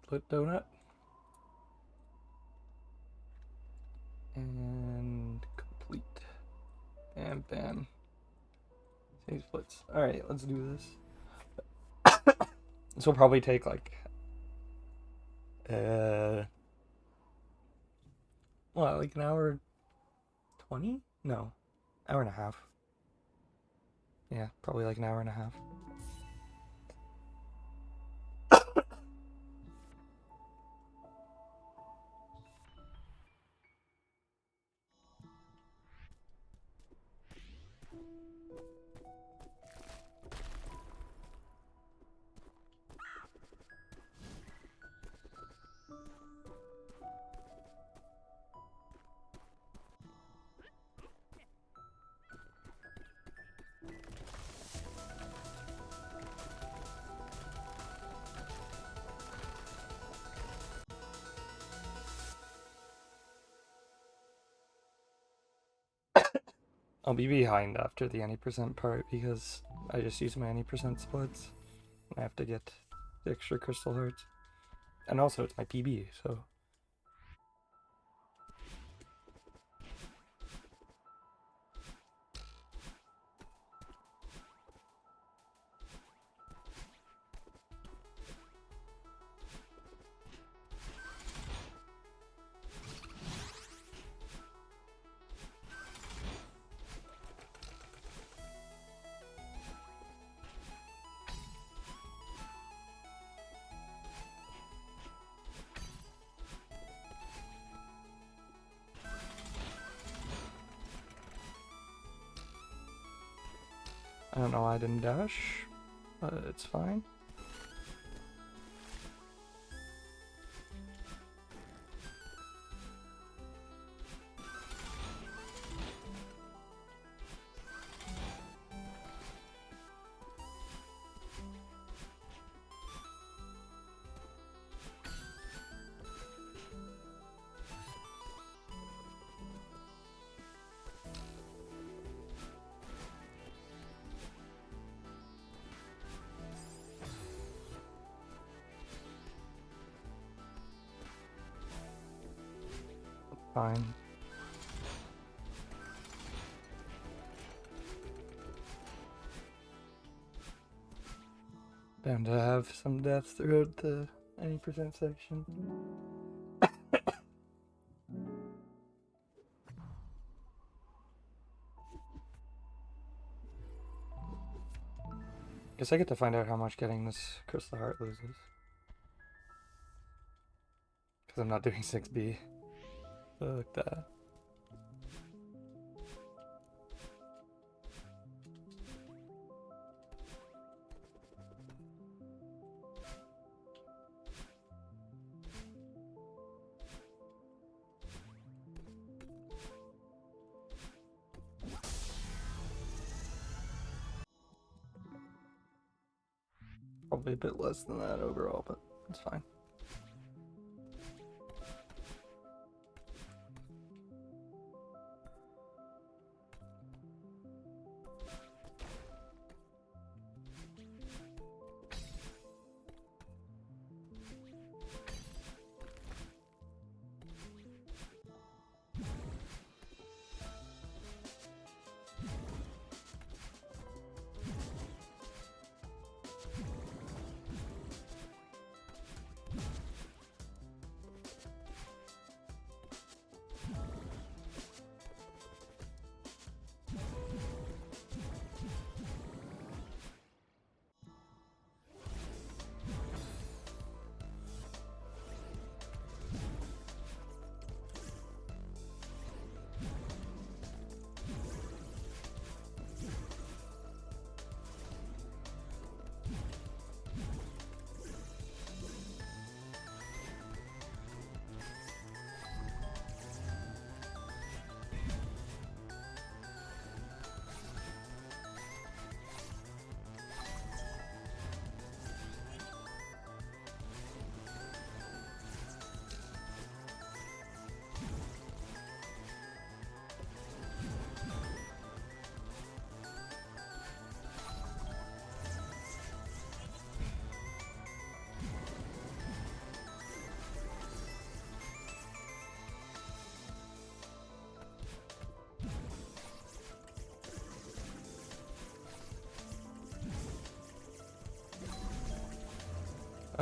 split donut. And complete. Bam, bam. Save splits. Alright, let's do this. This will probably take like what, like an hour 20? No. Hour and a half. Yeah, probably like an hour and a half. I'll be behind after the any percent part because I just use my any percent splits. I have to get the extra crystal hearts. And also it's my PB, so I don't know why I didn't dash, but it's fine. Fine. Bound to have some deaths throughout the any percent section. Guess I get to find out how much getting this crystal heart loses. Because I'm not doing 6B. Fuck that. Probably a bit less than that overall, but it's fine.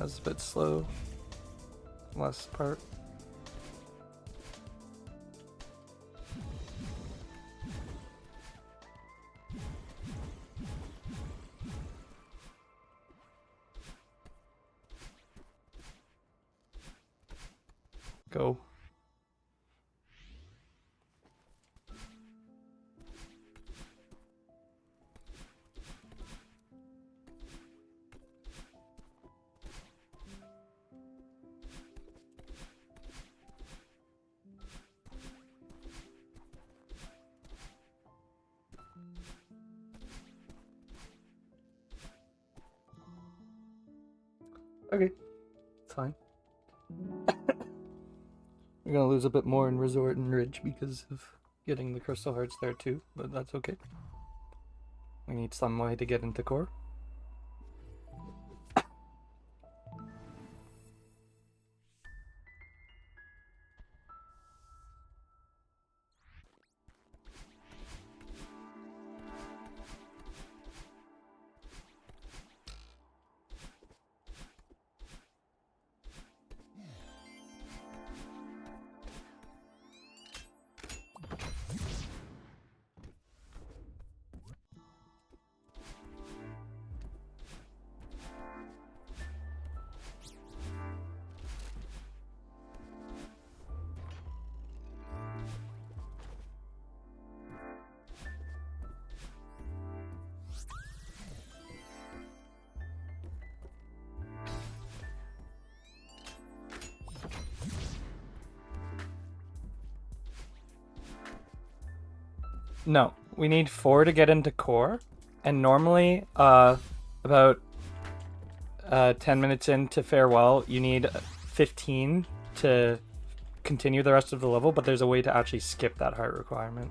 was a bit slow last part. Go. Okay, it's fine. We're gonna lose a bit more in Resort and Ridge because of getting the Crystal Hearts there too, but that's okay. We need some way to get into core. No, we need 4 to get into core, and normally, about 10 minutes into farewell, you need 15 to continue the rest of the level, but there's a way to actually skip that heart requirement.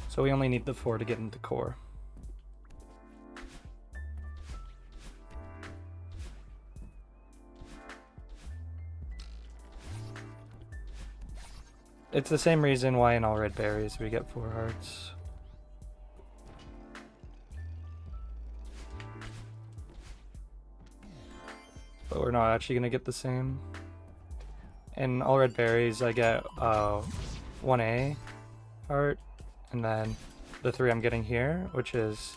So we only need the 4 to get into core. It's the same reason why in all red berries we get 4 hearts. But we're not actually gonna get the same. In all red berries I get 1A heart, and then the 3 I'm getting here, which is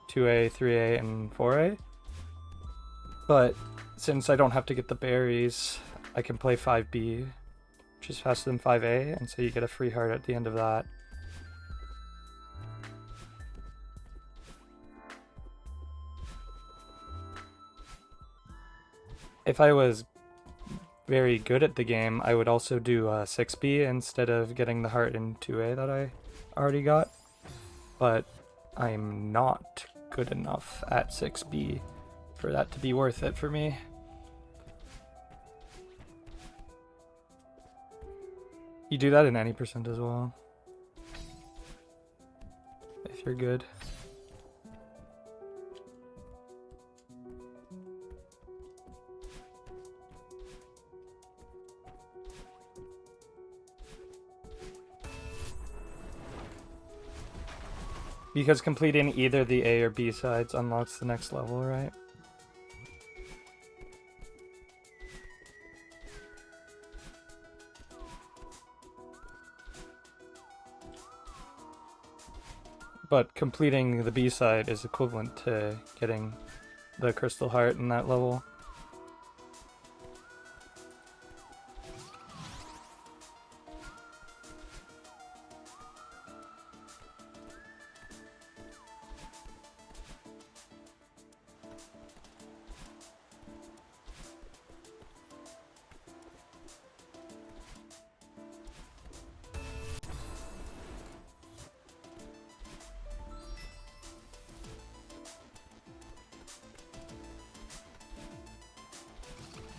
2A, 3A, and 4A. But since I don't have to get the berries, I can play 5B, which is faster than 5A, and so you get a free heart at the end of that. If I was very good at the game, I would also do 6B instead of getting the heart in 2A that I already got. But I'm not good enough at 6B for that to be worth it for me. You do that in any percent as well, if you're good. Because completing either the A or B sides unlocks the next level, right? But completing the B side is equivalent to getting the Crystal Heart in that level.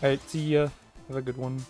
Alright, see ya. Have a good one.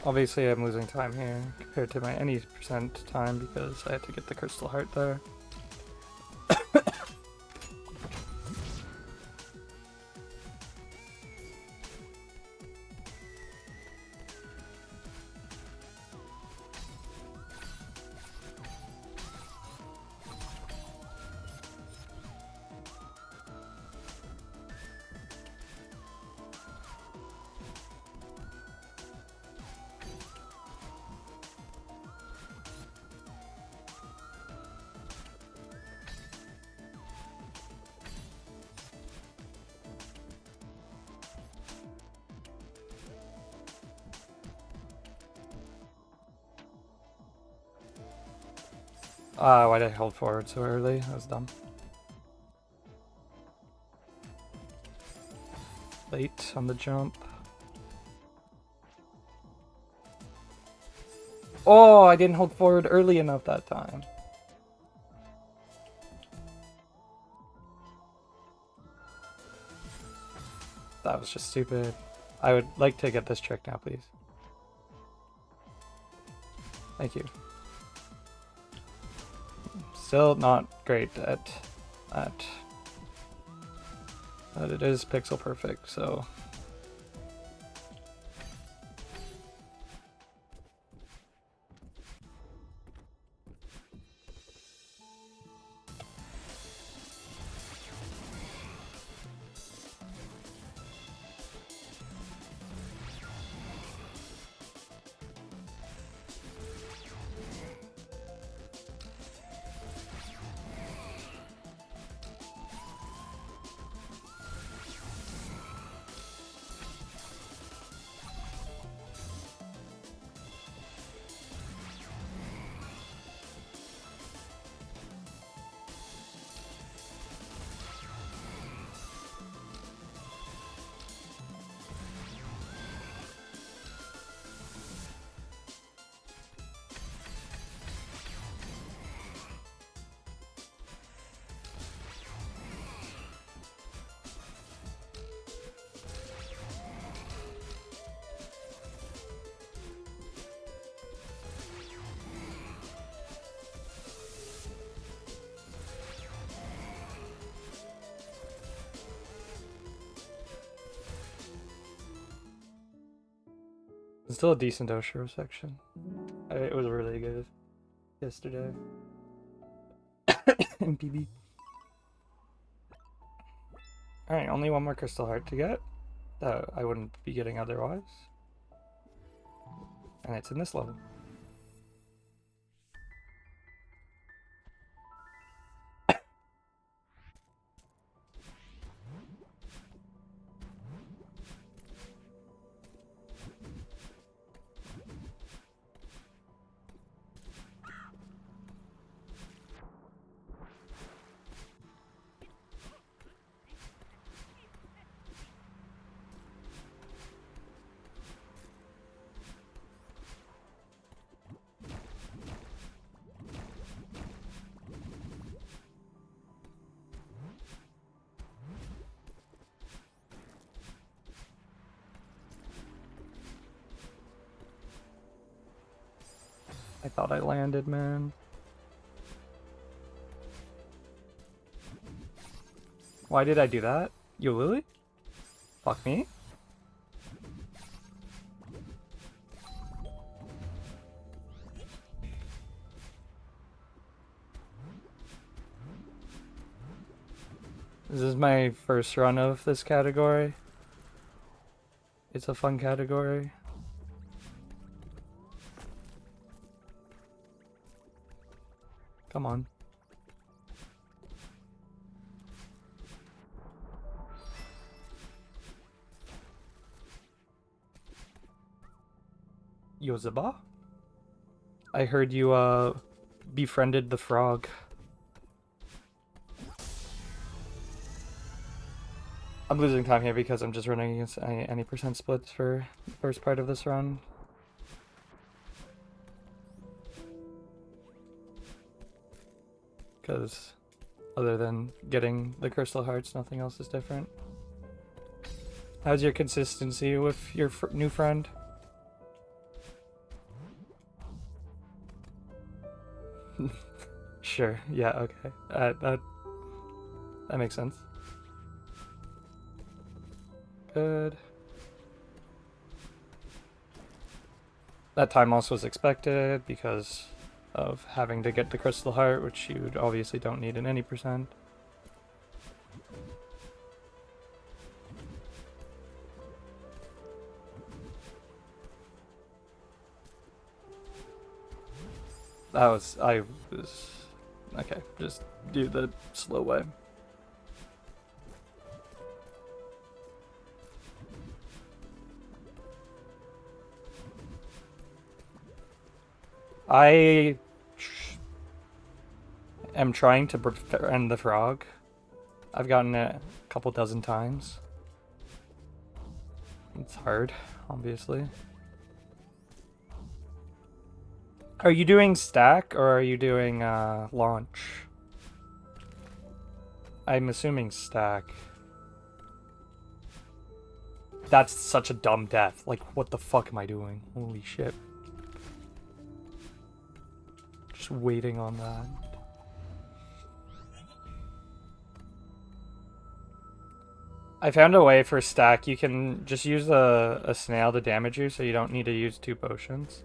Obviously I'm losing time here compared to my any percent time because I had to get the crystal heart there. Why did I hold forward so early? That was dumb. Late on the jump. Oh, I didn't hold forward early enough that time. That was just stupid. I would like to get this trick now, please. Thank you. Still not great at that. But it is pixel perfect, so... It's still a decent Oshiro section. It was really good yesterday. MPB. Alright, only one more crystal heart to get that I wouldn't be getting otherwise. And it's in this level. I thought I landed, man. Why did I do that? You Lily? Fuck me? This is my first run of this category. It's a fun category. Come on. Yozaba? I heard you, befriended the frog. I'm losing time here because I'm just running against any percent splits for the first part of this run. Because other than getting the crystal hearts, nothing else is different. How's your consistency with your new friend? Sure. Yeah. Okay. That makes sense. Good. That time loss was expected because of having to get the crystal heart, which you obviously don't need in any percent. I was, okay, just do the slow way. I am trying to befriend the frog. I've gotten it a couple dozen times. It's hard, obviously. Are you doing stack or are you doing launch? I'm assuming stack. That's such a dumb death. Like, what the fuck am I doing? Holy shit. Just waiting on that. I found a way for stack. You can just use a snail to damage you, so you don't need to use 2 potions.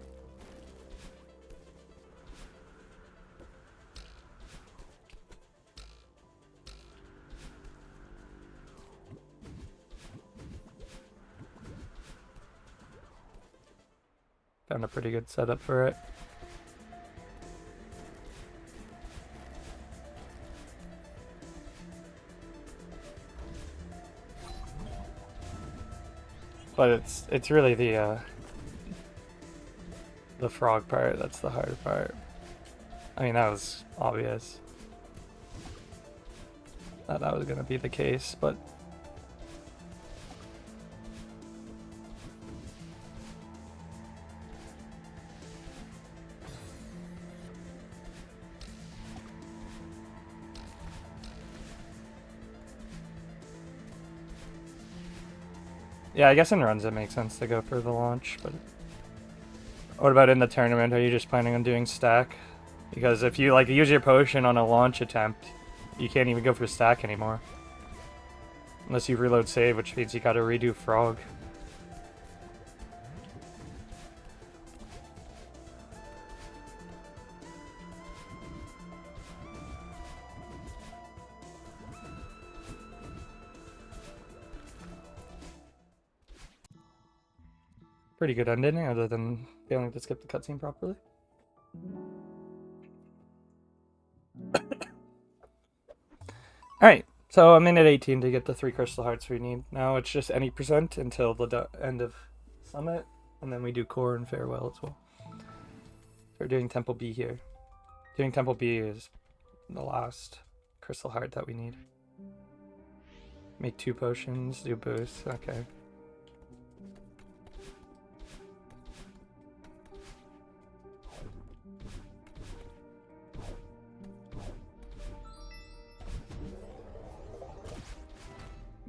Found a pretty good setup for it. But it's really the frog part that's the hard part. I mean, that was obvious that was gonna be the case, but yeah, I guess in runs it makes sense to go for the launch, but what about in the tournament? Are you just planning on doing stack? Because if you like use your potion on a launch attempt, you can't even go for stack anymore. Unless you reload save, which means you gotta redo frog. Pretty good ending, other than failing to skip the cutscene properly. Alright, so I'm in at 18 to get the 3 crystal hearts we need. Now it's just any percent until the end of summit, and then we do core and farewell as well. So we're doing Temple B here. Doing Temple B is the last crystal heart that we need. Make 2 potions, do boost, okay.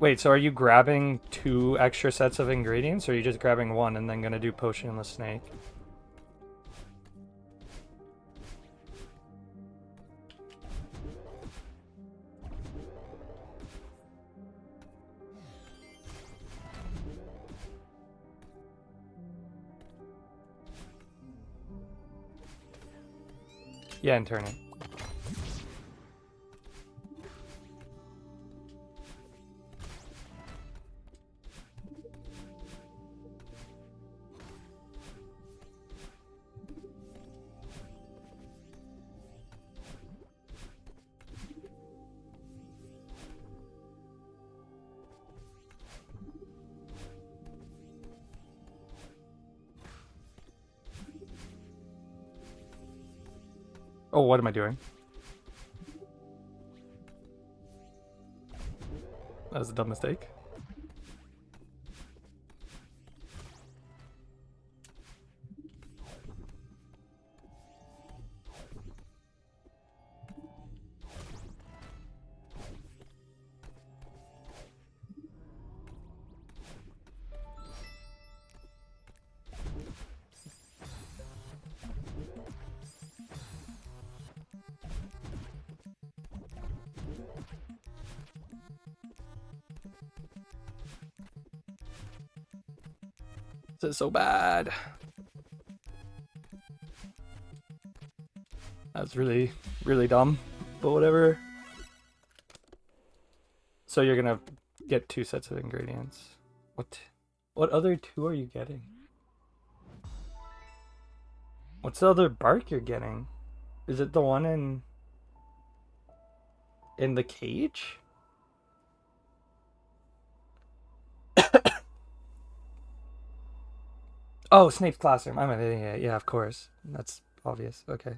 Wait, so are you grabbing 2 extra sets of ingredients, or are you just grabbing 1 and then gonna do potionless snake? Yeah, and turn it. Oh, what am I doing? That was a dumb mistake. This is so bad. That's really, really dumb, but whatever. So you're gonna get 2 sets of ingredients. What other 2 are you getting? What's the other bark you're getting? Is it the one in the cage? Oh, Snape's classroom. I'm an idiot. Yeah, of course. That's obvious. Okay.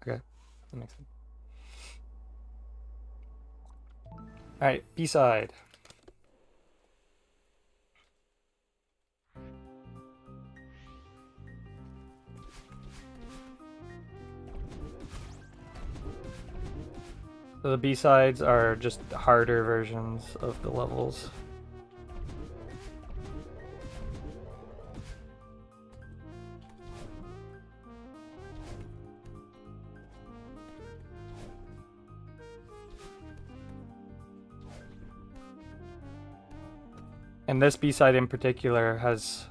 Okay. That makes sense. Alright, B-side. So the B-sides are just harder versions of the levels. And this B-side in particular has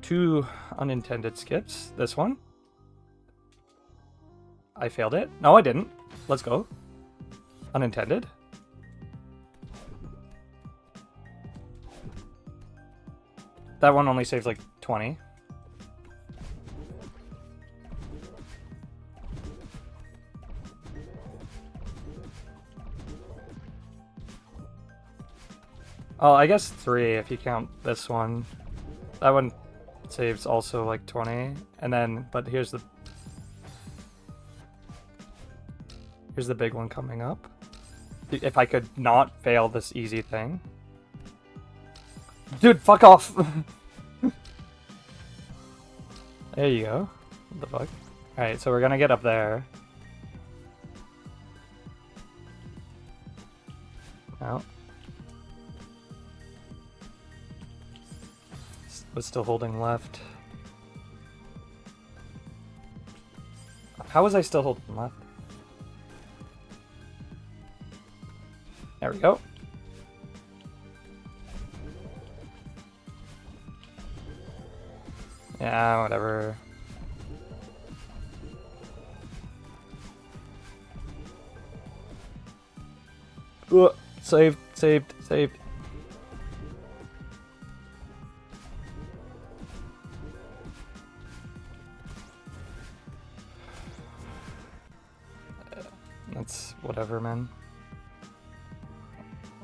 2 unintended skips. This one. I failed it. No, I didn't. Let's go. Unintended. That one only saves like 20. Oh, I guess 3 if you count this one. That one saves also like 20. And then, but here's the big one coming up. If I could not fail this easy thing. Dude, fuck off! There you go. What the fuck? Alright, so we're gonna get up there. No. Was still holding left. How was I still holding left? There we go. Yeah, whatever. Saved, saved, saved. That's whatever, man.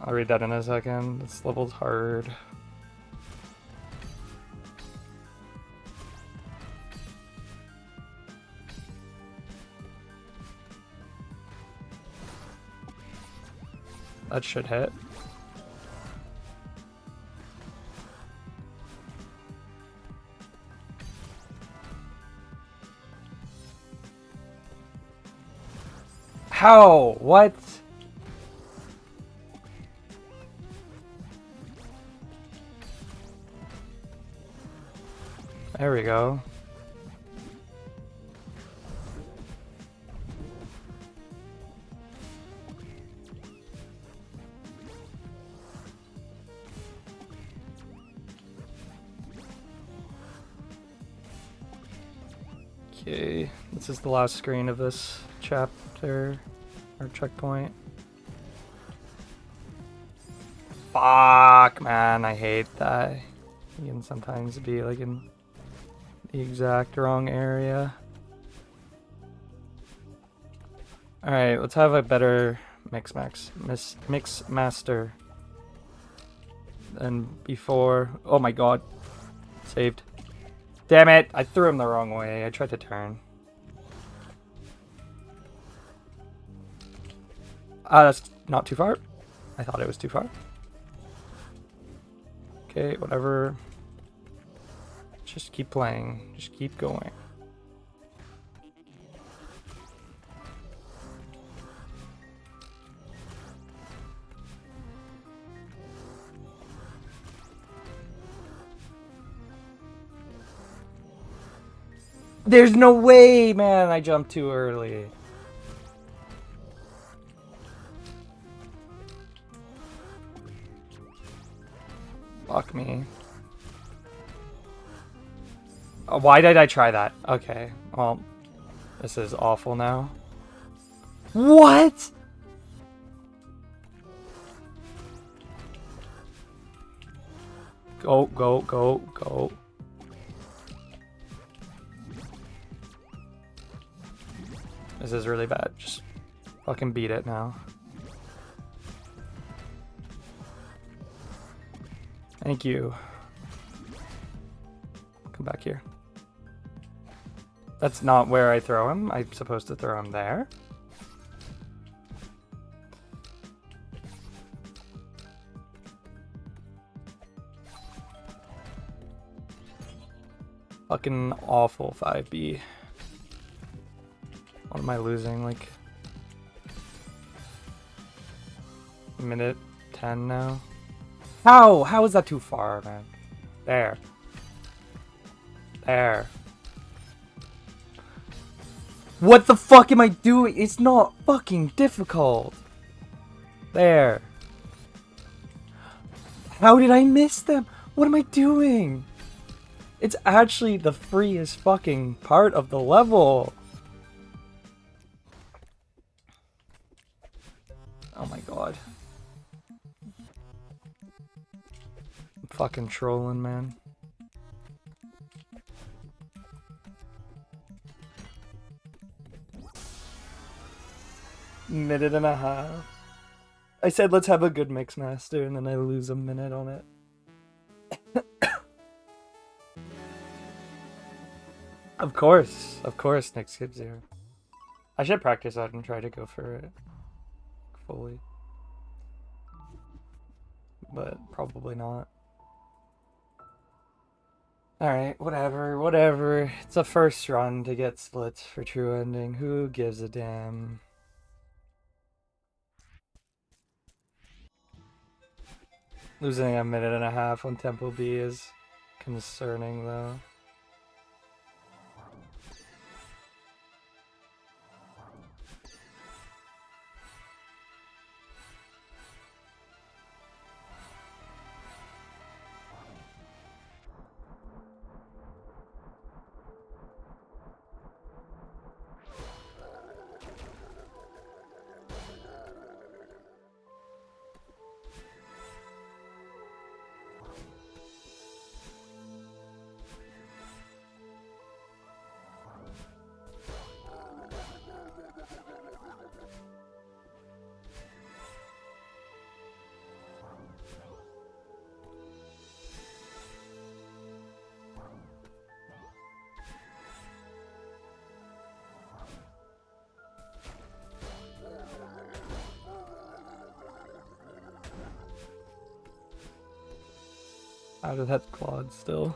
I'll read that in a second. This level's hard. That should hit. How? What? There we go. Okay, this is the last screen of this chapter, or checkpoint. Fuck, man, I hate that. You can sometimes be like in the exact wrong area. Alright, let's have a better mix master than before. Oh my god. Saved. Damn it! I threw him the wrong way. I tried to turn. That's not too far. I thought it was too far. Okay, whatever. Just keep playing. Just keep going. There's no way, man! I jumped too early. Fuck me. Why did I try that? Okay, well, this is awful now. What? Go, go, go, go. This is really bad. Just fucking beat it now. Thank you. Come back here. That's not where I throw him. I'm supposed to throw him there. Fucking awful 5B. What am I losing? Like minute 10 now? How? How is that too far, man? There. There. What the fuck am I doing? It's not fucking difficult. There. How did I miss them? What am I doing? It's actually the freest fucking part of the level. Oh my god. I'm fucking trolling, man. Minute and a half. I said let's have a good mix master and then I lose a minute on it. Of course, Nick skip 0. I should practice that and try to go for it fully. But probably not. Alright, whatever. It's a first run to get splits for true ending. Who gives a damn? Losing a minute and a half on Temple B is concerning though. Out of that quad still.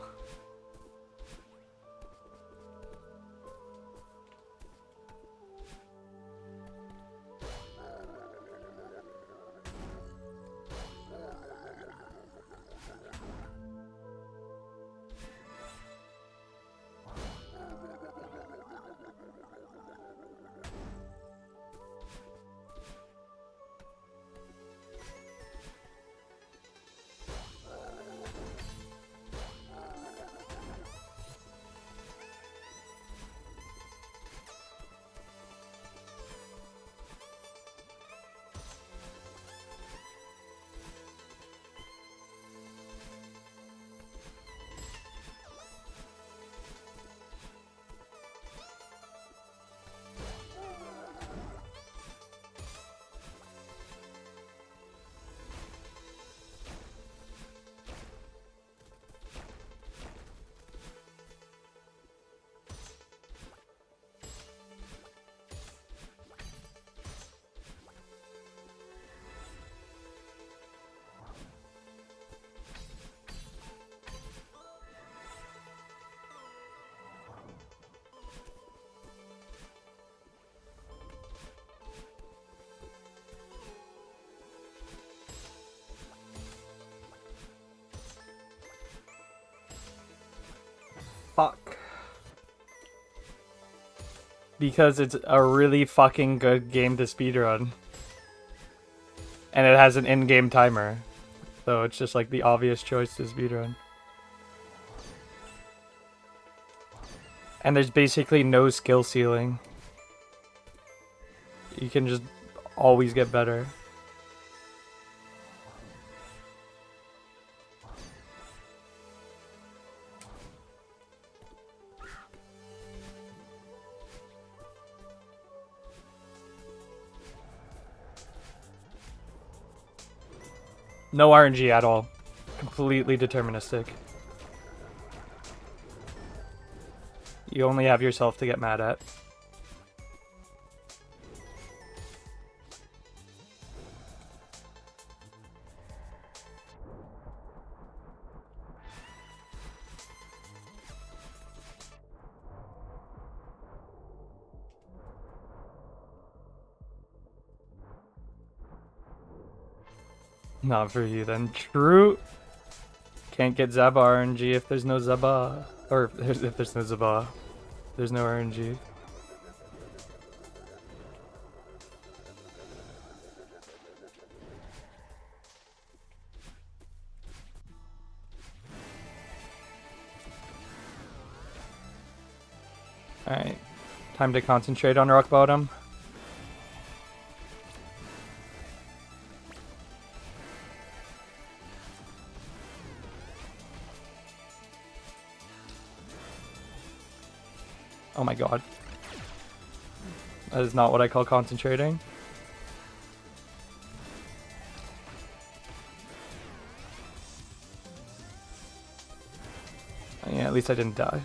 Fuck. Because it's a really fucking good game to speedrun. And it has an in-game timer. though. It's just like the obvious choice to speedrun. And there's basically no skill ceiling. You can just always get better. No RNG at all. Completely deterministic. You only have yourself to get mad at. Not for you then. True. Can't get Zaba RNG if there's no Zaba. Or if there's no Zaba. There's no RNG. Alright. Time to concentrate on rock bottom. Oh my god. That is not what I call concentrating. Yeah, at least I didn't die.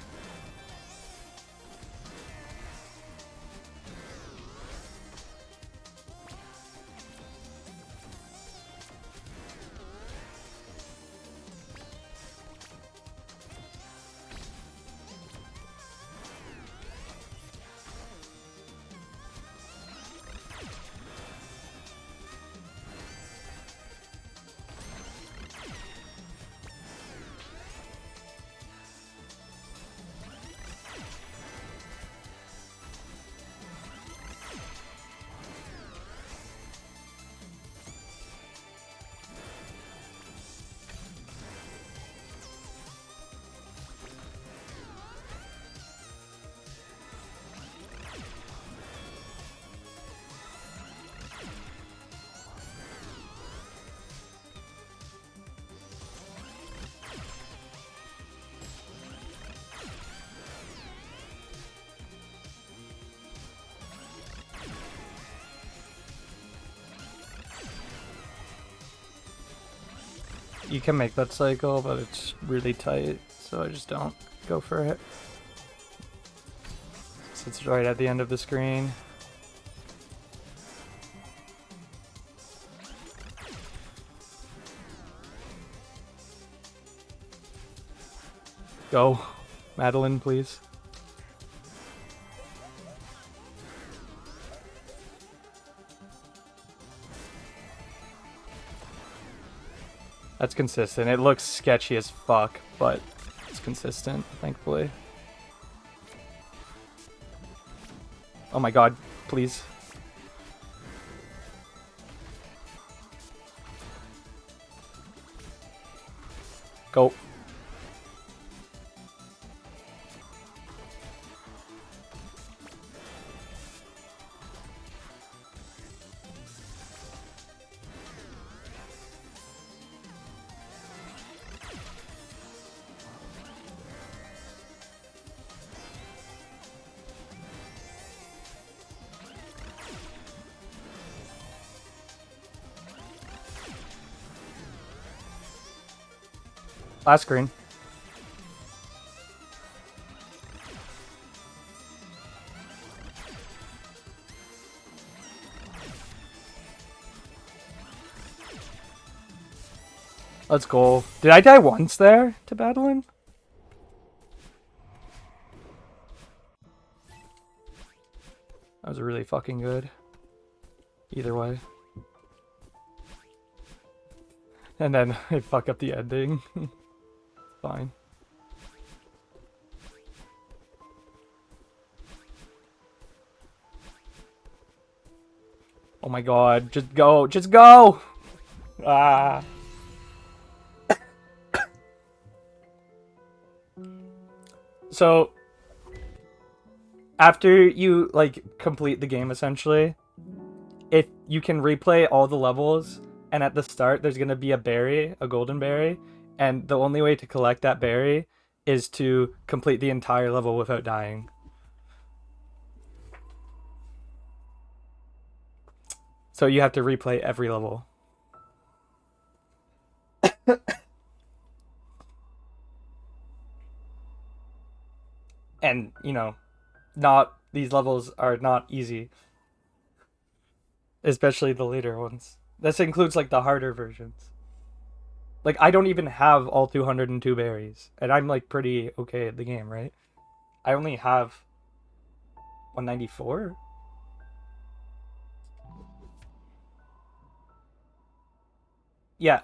You can make that cycle, but it's really tight, so I just don't go for it. So it's right at the end of the screen. Go. Madeline, please. That's consistent. It looks sketchy as fuck, but it's consistent, thankfully. Oh my god, please. Go. Last screen. Let's go. Did I die once there to Battling? That was really fucking good. Either way. And then I fuck up the ending. Fine. Oh my god, just go! Just go! Ah! So after you like complete the game, essentially, if you can replay all the levels, and at the start there's gonna be a berry, a golden berry, and the only way to collect that berry is to complete the entire level without dying. So you have to replay every level. And, you know, not these levels are not easy. Especially the later ones. This includes like the harder versions. Like I don't even have all 202 berries, and I'm like pretty okay at the game, right? I only have 194. Yeah,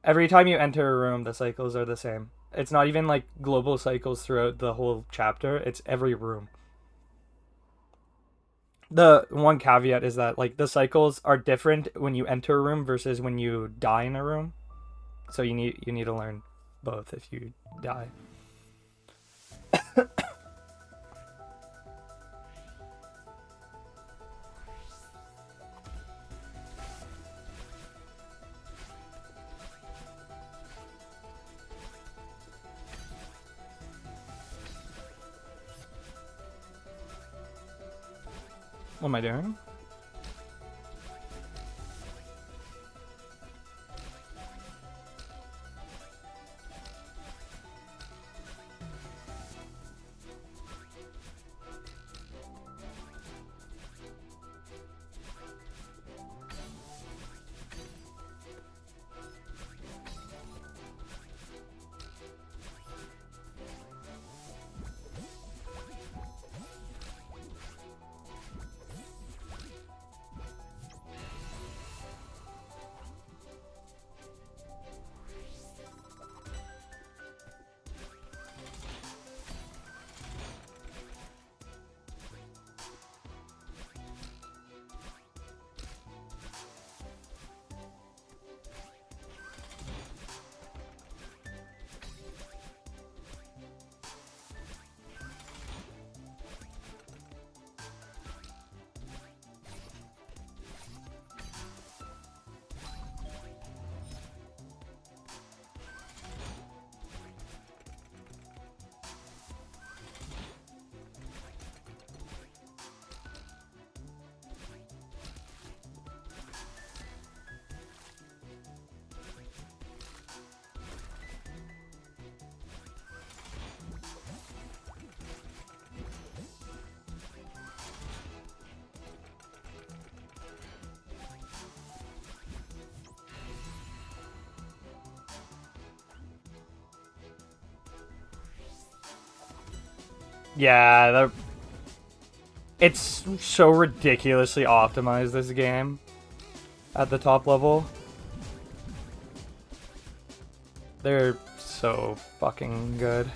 every time you enter a room, the cycles are the same. It's not even like global cycles throughout the whole chapter, it's every room. The one caveat is that like the cycles are different when you enter a room versus when you die in a room. So you need to learn both if you die. What am I doing? Yeah, it's so ridiculously optimized, this game, at the top level. They're so fucking good.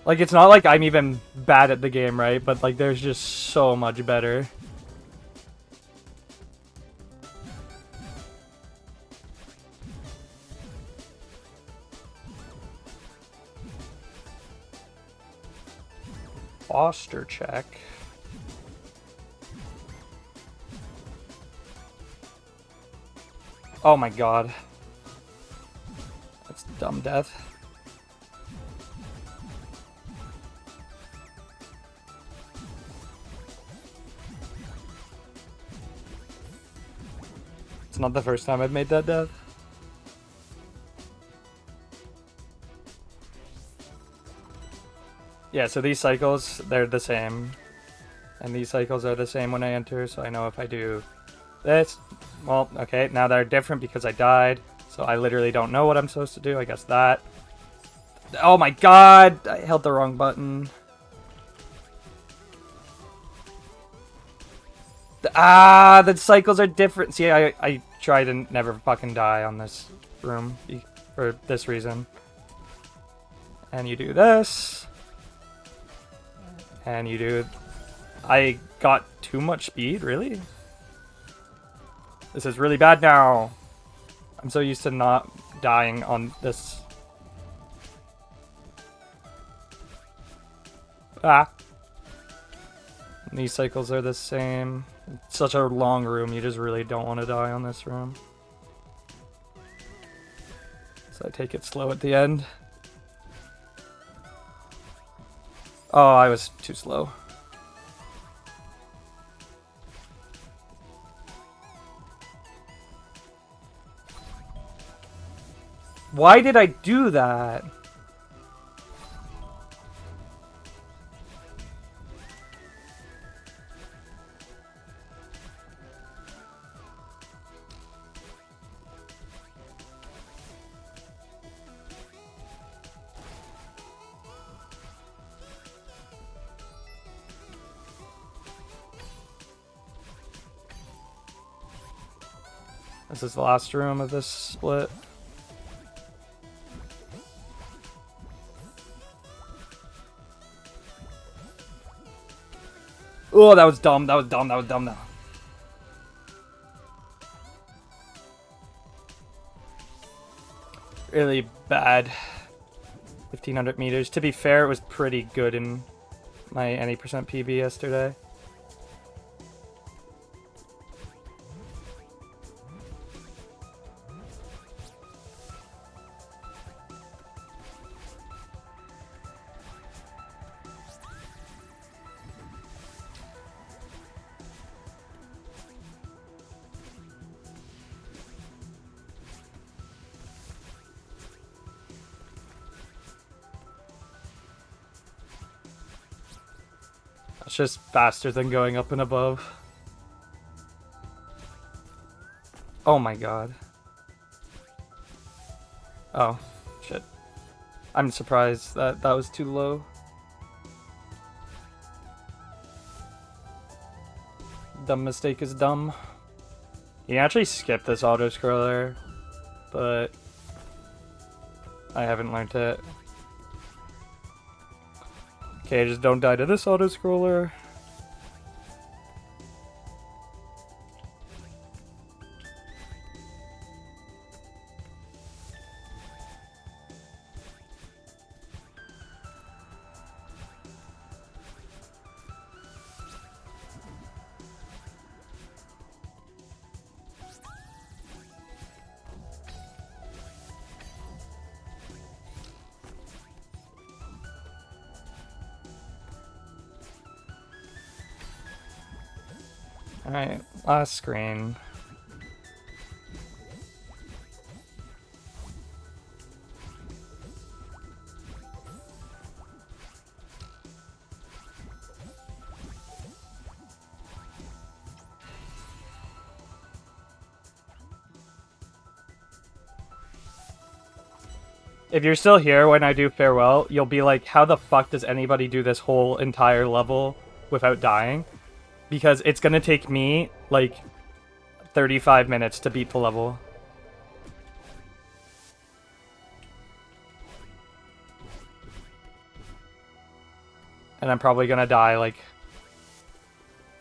Like, it's not like I'm even bad at the game, right? But, like, there's just so much better. Foster check. Oh my god. That's dumb death. It's not the first time I've made that death. Yeah, so these cycles, they're the same. And these cycles are the same when I enter, so I know if I do this... Well, okay, now they're different because I died. So I literally don't know what I'm supposed to do. I guess that. Oh my god! I held the wrong button. Ah, the cycles are different. See, I try to never fucking die on this room for this reason. And you do this. And you do... I got too much speed, really? This is really bad now. I'm so used to not dying on this. Ah! These cycles are the same. It's such a long room, you just really don't want to die on this room. So I take it slow at the end. Oh, I was too slow. Why did I do that? This is the last room of this split. Oh, that was dumb. That was dumb. That was dumb. Now. Really bad. 1500 meters. To be fair, it was pretty good in my any percent PB yesterday. It's just faster than going up and above. Oh my god. Oh, shit. I'm surprised that that was too low. Dumb mistake is dumb. You can actually skip this auto-scroller, but I haven't learned it. Okay, just don't die to this auto-scroller. Alright, last screen. If you're still here when I do farewell, you'll be like, how the fuck does anybody do this whole entire level without dying? Because it's gonna take me, like, 35 minutes to beat the level. And I'm probably gonna die, like,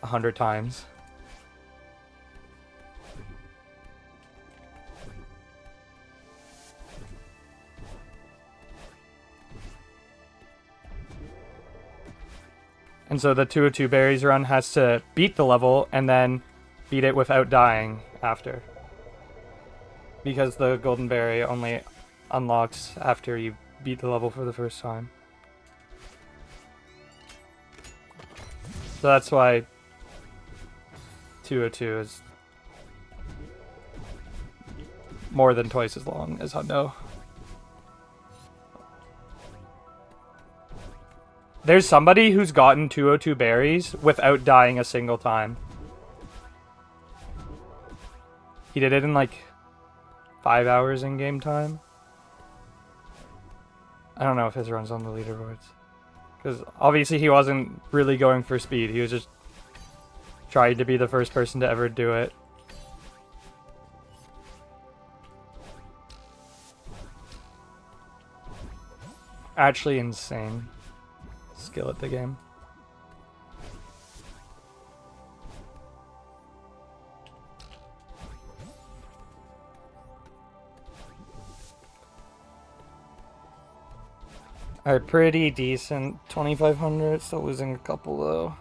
100 times. And so the 202 berries run has to beat the level and then beat it without dying after. Because the golden berry only unlocks after you beat the level for the first time. So that's why 202 is more than twice as long as Hundo. There's somebody who's gotten 202 berries without dying a single time. He did it in like 5 hours in game time. I don't know if his run's on the leaderboards. Because obviously he wasn't really going for speed. He was just trying to be the first person to ever do it. Actually insane skill at the game. Alright, pretty decent. 2,500. Still losing a couple though.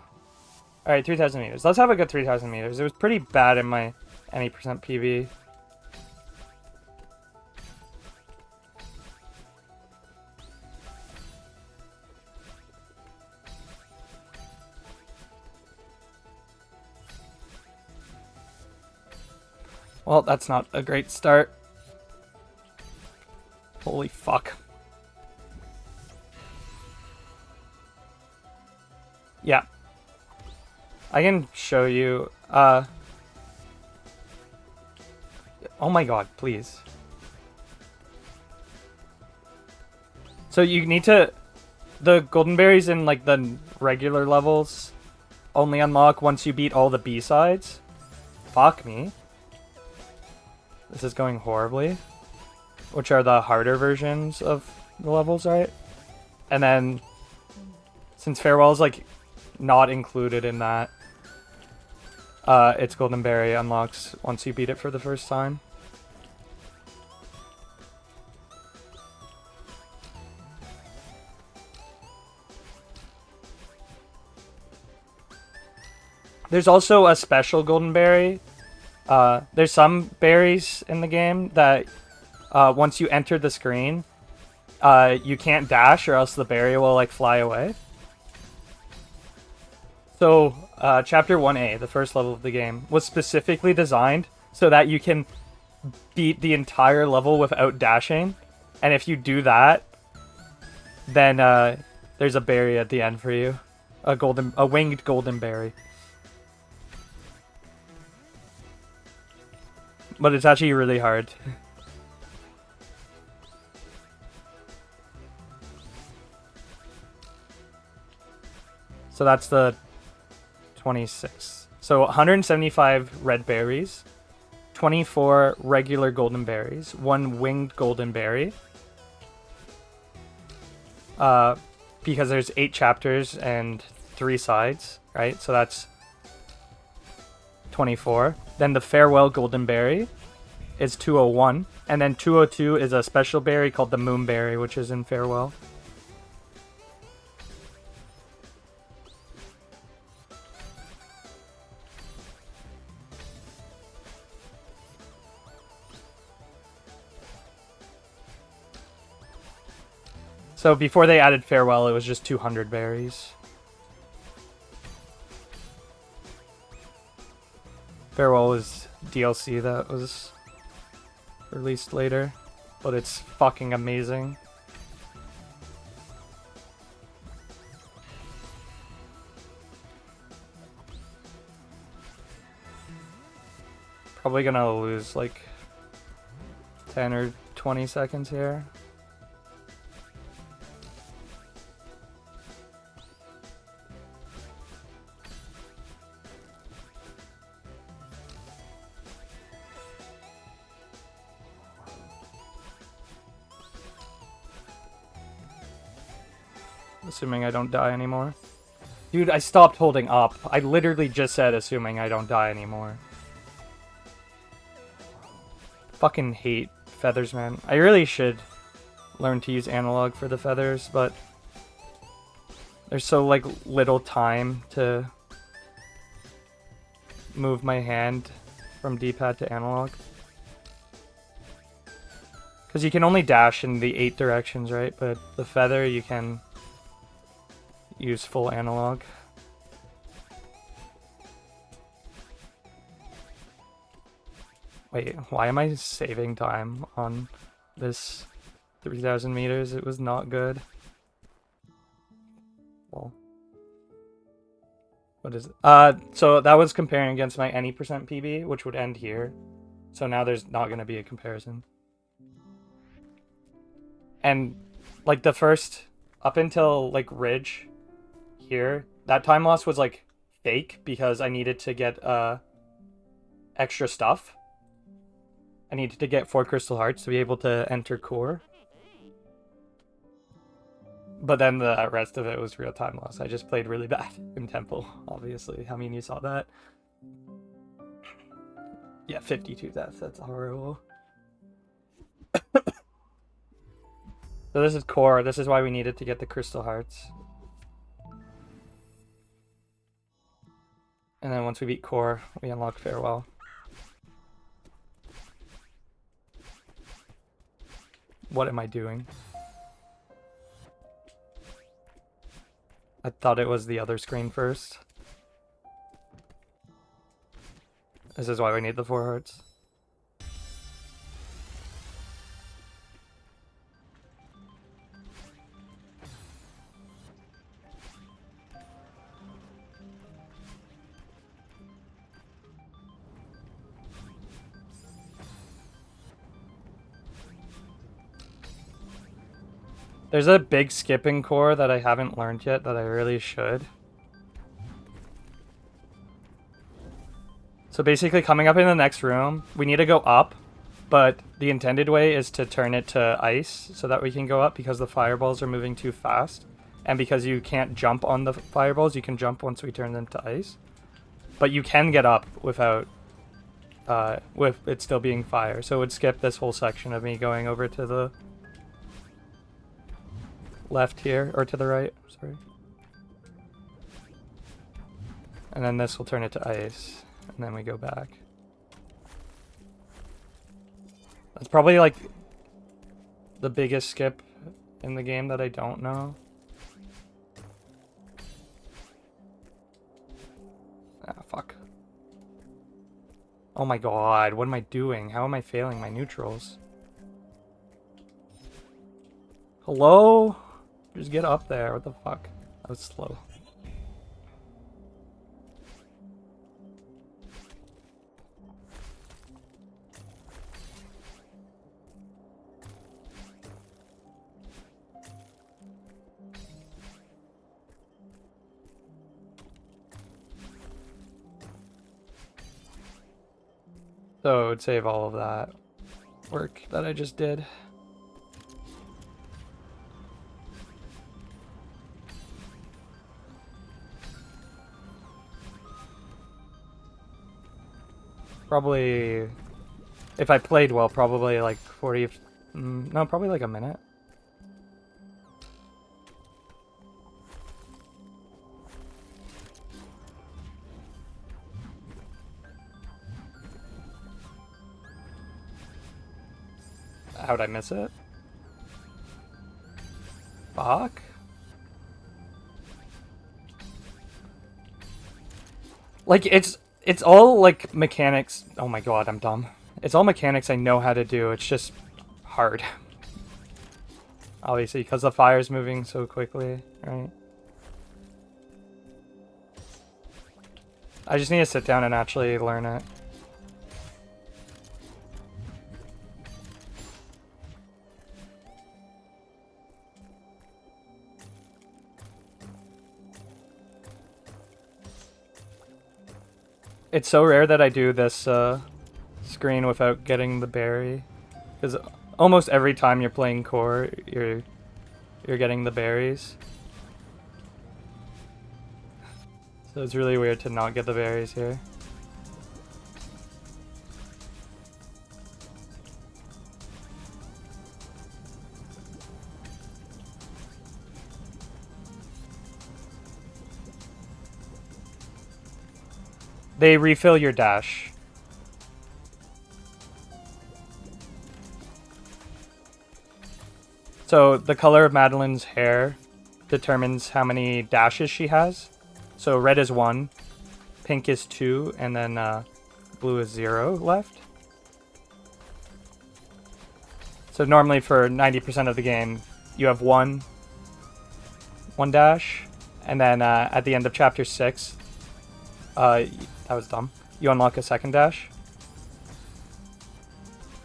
Alright, 3,000 meters. Let's have a good 3,000 meters. It was pretty bad in my any percent PB. Well, that's not a great start. Holy fuck. Yeah. I can show you. Oh my god, please. So you need to... The golden berries in like the regular levels only unlock once you beat all the B-sides. Fuck me. This is going horribly. Which are the harder versions of the levels, right? And then, since Farewell is like not included in that, its golden berry unlocks once you beat it for the first time. There's also a special golden berry. There's some berries in the game that once you enter the screen, you can't dash or else the berry will like fly away. So Chapter 1A, the first level of the game, was specifically designed so that you can beat the entire level without dashing. And if you do that, then there's a berry at the end for you. A winged golden berry. But it's actually really hard. So that's the 26. So 175 red berries, 24 regular golden berries, 1 winged golden berry. Because there's 8 chapters and 3 sides, right? So that's 24. Then the Farewell golden berry is 201. And then 202 is a special berry called the moonberry, which is in Farewell. So before they added Farewell, it was just 200 berries. Farewell was DLC that was released later, but it's fucking amazing. Probably gonna lose like 10 or 20 seconds here. Assuming I don't die anymore. Dude, I stopped holding up. I literally just said assuming I don't die anymore. Fucking hate feathers, man. I really should learn to use analog for the feathers, but there's so like little time to move my hand from D-pad to analog. Because you can only dash in the 8 directions, right? But the feather you can use full analog. Wait, why am I saving time on this 3,000 meters? It was not good. Well, what is it? So that was comparing against my any percent PB, which would end here. So now there's not going to be a comparison. And like the first, up until like Ridge here, that time loss was like fake because I needed to get extra stuff. I needed to get 4 crystal hearts to be able to enter core. But then the rest of it was real time loss. I just played really bad in Temple, obviously. I mean, you saw that. Yeah, 52 deaths. That's horrible. So this is core. This is why we needed to get the crystal hearts. And then once we beat core, we unlock farewell. What am I doing? I thought it was the other screen first. This is why we need the 4 hearts. There's a big skipping core that I haven't learned yet that I really should. So basically coming up in the next room, we need to go up, but the intended way is to turn it to ice so that we can go up because the fireballs are moving too fast. And because you can't jump on the fireballs, you can jump once we turn them to ice. But you can get up without, with it still being fire. So it would skip this whole section of me going over to the left here, or to the right, sorry. And then this will turn it to ice, and then we go back. That's probably like the biggest skip in the game that I don't know. Ah, fuck. Oh my god, what am I doing? How am I failing my neutrals? Hello? Just get up there, what the fuck? That was slow. So it would save all of that work that I just did. Probably, if I played well, probably like 40, no, probably like a minute. How'd I miss it? Fuck. Like, it's all like mechanics. Oh my god, I'm dumb. It's all mechanics I know how to do. It's just hard. Obviously, because the fire's moving so quickly, right? I just need to sit down and actually learn it. It's so rare that I do this screen without getting the berry, because almost every time you're playing core, you're getting the berries. So it's really weird to not get the berries here. They refill your dash. So the color of Madeline's hair determines how many dashes she has. So red is 1, pink is 2, and then blue is 0 left. So normally for 90% of the game, you have one dash, and then at the end of chapter 6, that was dumb. You unlock a second dash,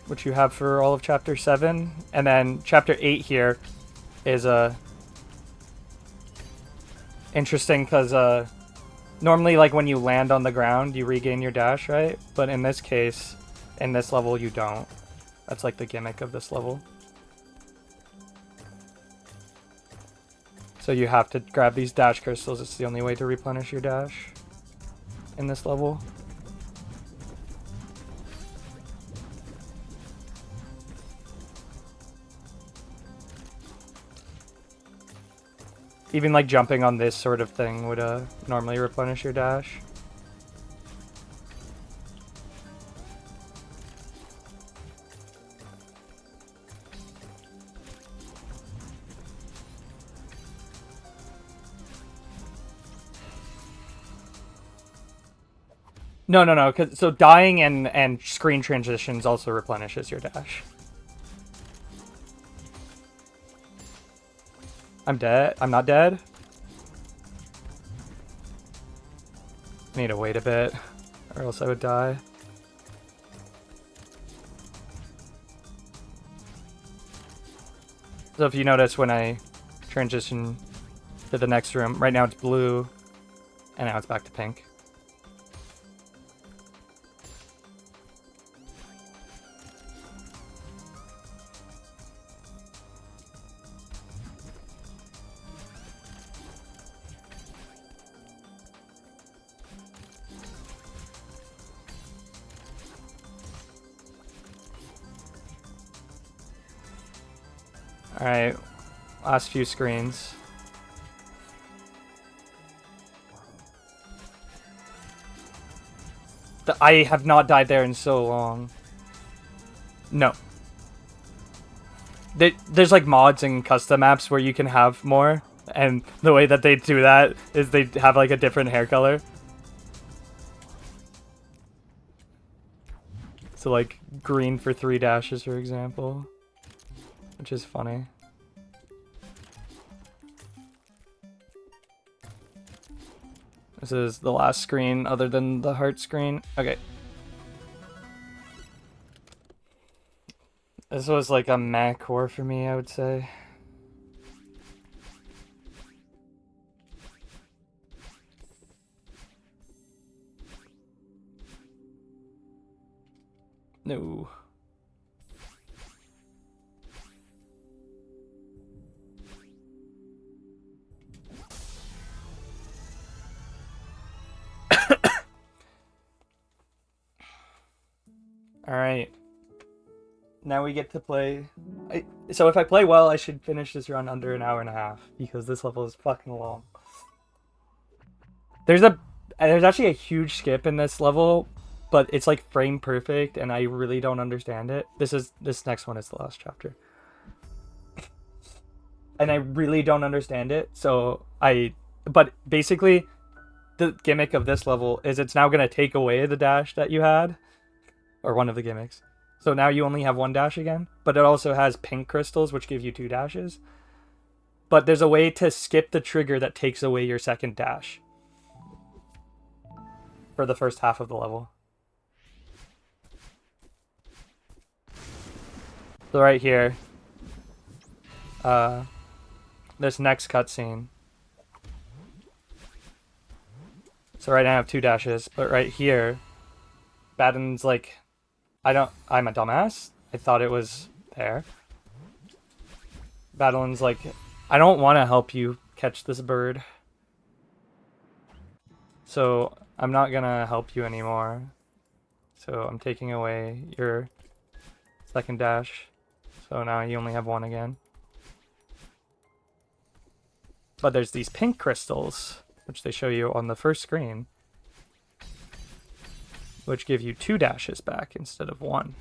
which you have for all of chapter 7, and then chapter 8 here is interesting because normally, like when you land on the ground, you regain your dash, right? But in this case, in this level, you don't. That's like the gimmick of this level. So you have to grab these dash crystals. It's the only way to replenish your dash in this level. Even like jumping on this sort of thing would normally replenish your dash. No. So dying and screen transitions also replenishes your dash. I'm dead. I'm not dead. I need to wait a bit, or else I would die. So if you notice when I transition to the next room, right now it's blue, and now it's back to pink. Alright, last few screens. I have not died there in so long. No. There's like mods and custom apps where you can have more, and the way that they do that is they have like a different hair color. So like green for 3 dashes, for example. Which is funny. This is the last screen other than the heart screen. Okay. This was like a meh core for me, I would say. No. Alright. Now we get to play... So if I play well, I should finish this run under an hour and a half, because this level is fucking long. There's actually a huge skip in this level, but it's like frame perfect, and I really don't understand it. This next one is the last chapter. And I really don't understand it, but basically, the gimmick of this level is it's now going to take away the dash that you had, or one of the gimmicks. So now you only have 1 dash again, but it also has pink crystals, which give you 2 dashes. But there's a way to skip the trigger that takes away your second dash for the first half of the level. So right here, this next cutscene. So right now I have 2 dashes, but right here, Baden's like, I'm a dumbass. I thought it was there. Badelin's like, I don't want to help you catch this bird. So I'm not gonna help you anymore. So I'm taking away your second dash. So now you only have 1 again. But there's these pink crystals, which they show you on the first screen, which give you 2 dashes back instead of 1.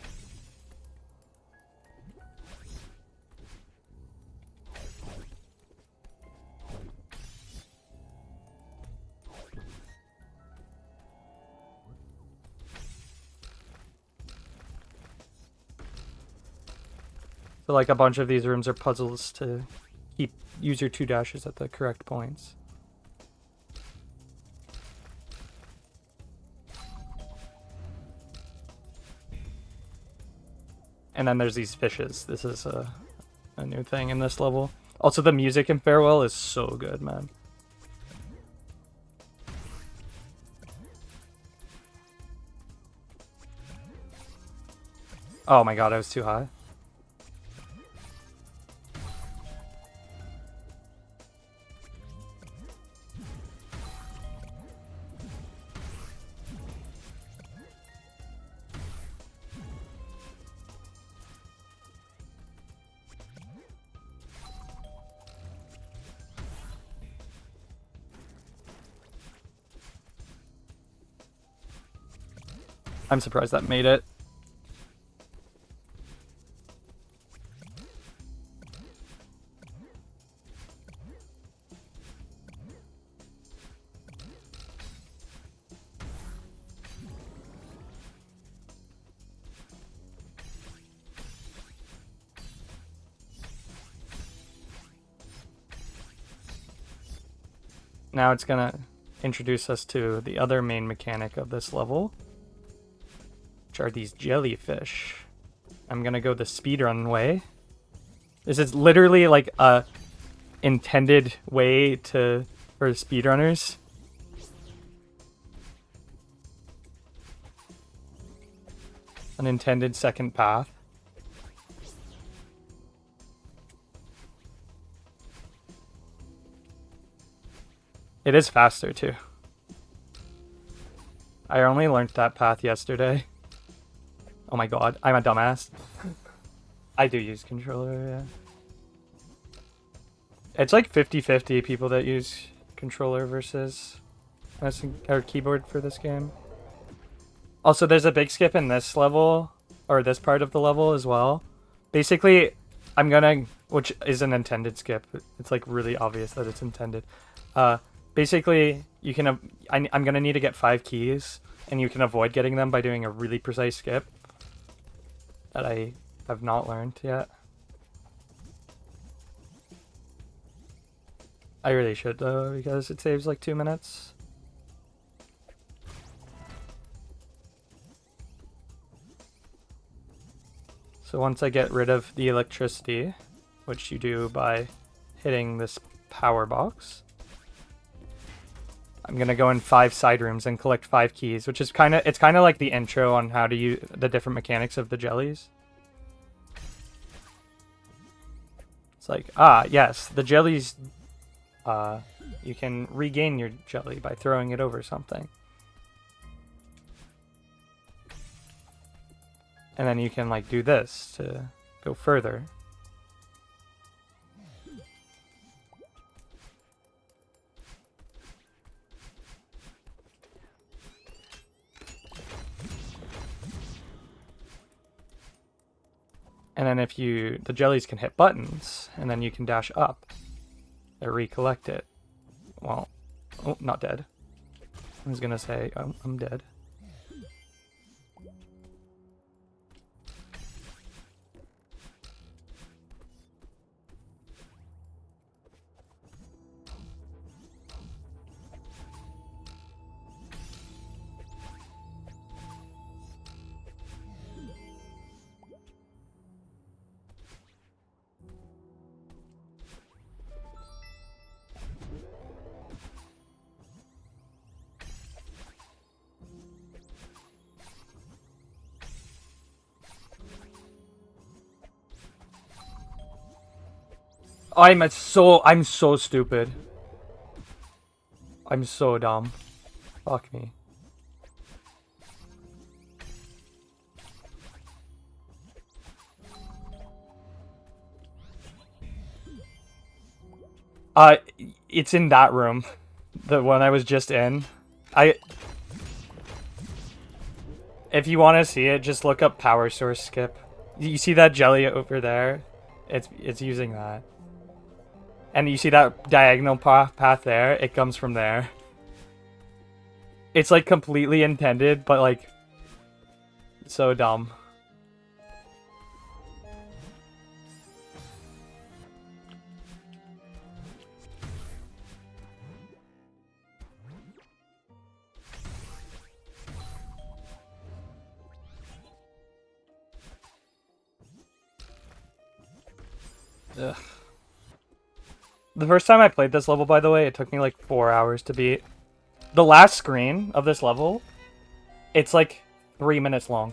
So like a bunch of these rooms are puzzles to use your 2 dashes at the correct points. And then there's these fishes. This is a new thing in this level. Also, the music in Farewell is so good, man. Oh my god, I was too high. I'm surprised that made it. Now it's gonna introduce us to the other main mechanic of this level, which are these jellyfish. I'm gonna go the speedrun way. This is literally like a intended way for speedrunners. An intended second path. It is faster too. I only learned that path yesterday. Oh my god, I'm a dumbass. I do use controller, yeah. It's like 50-50 people that use controller versus or keyboard for this game. Also, there's a big skip in this level, or this part of the level as well. Basically, which is an intended skip. It's like really obvious that it's intended. Basically, you can. I'm gonna need to get 5 keys, and you can avoid getting them by doing a really precise skip that I have not learned yet. I really should though, because it saves like 2 minutes. So once I get rid of the electricity, which you do by hitting this power box, I'm gonna go in 5 side rooms and collect 5 keys, which is kind of like the intro on how to use the different mechanics of the jellies. It's like, yes, the jellies, you can regain your jelly by throwing it over something. And then you can like do this to go further. And then the jellies can hit buttons, and then you can dash up or recollect it. Well, oh, not dead. I was gonna say, I'm dead. I'm so stupid. I'm so dumb. Fuck me. It's in that room. The one I was just in. If you want to see it, just look up power source skip. You see that jelly over there? It's using that. And you see that diagonal path there? It comes from there. It's like completely intended, but like so dumb. Ugh. The first time I played this level, by the way, it took me like 4 hours to beat. The last screen of this level, it's like 3 minutes long.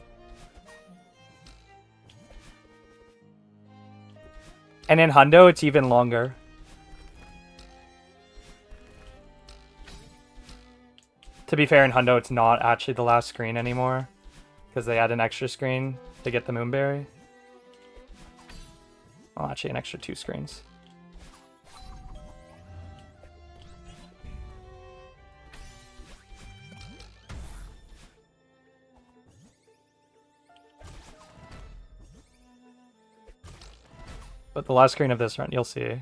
And in Hundo, it's even longer. To be fair, in Hundo, it's not actually the last screen anymore, because they add an extra screen to get the Moonberry. Well, actually, an extra 2 screens. But the last screen of this run, you'll see.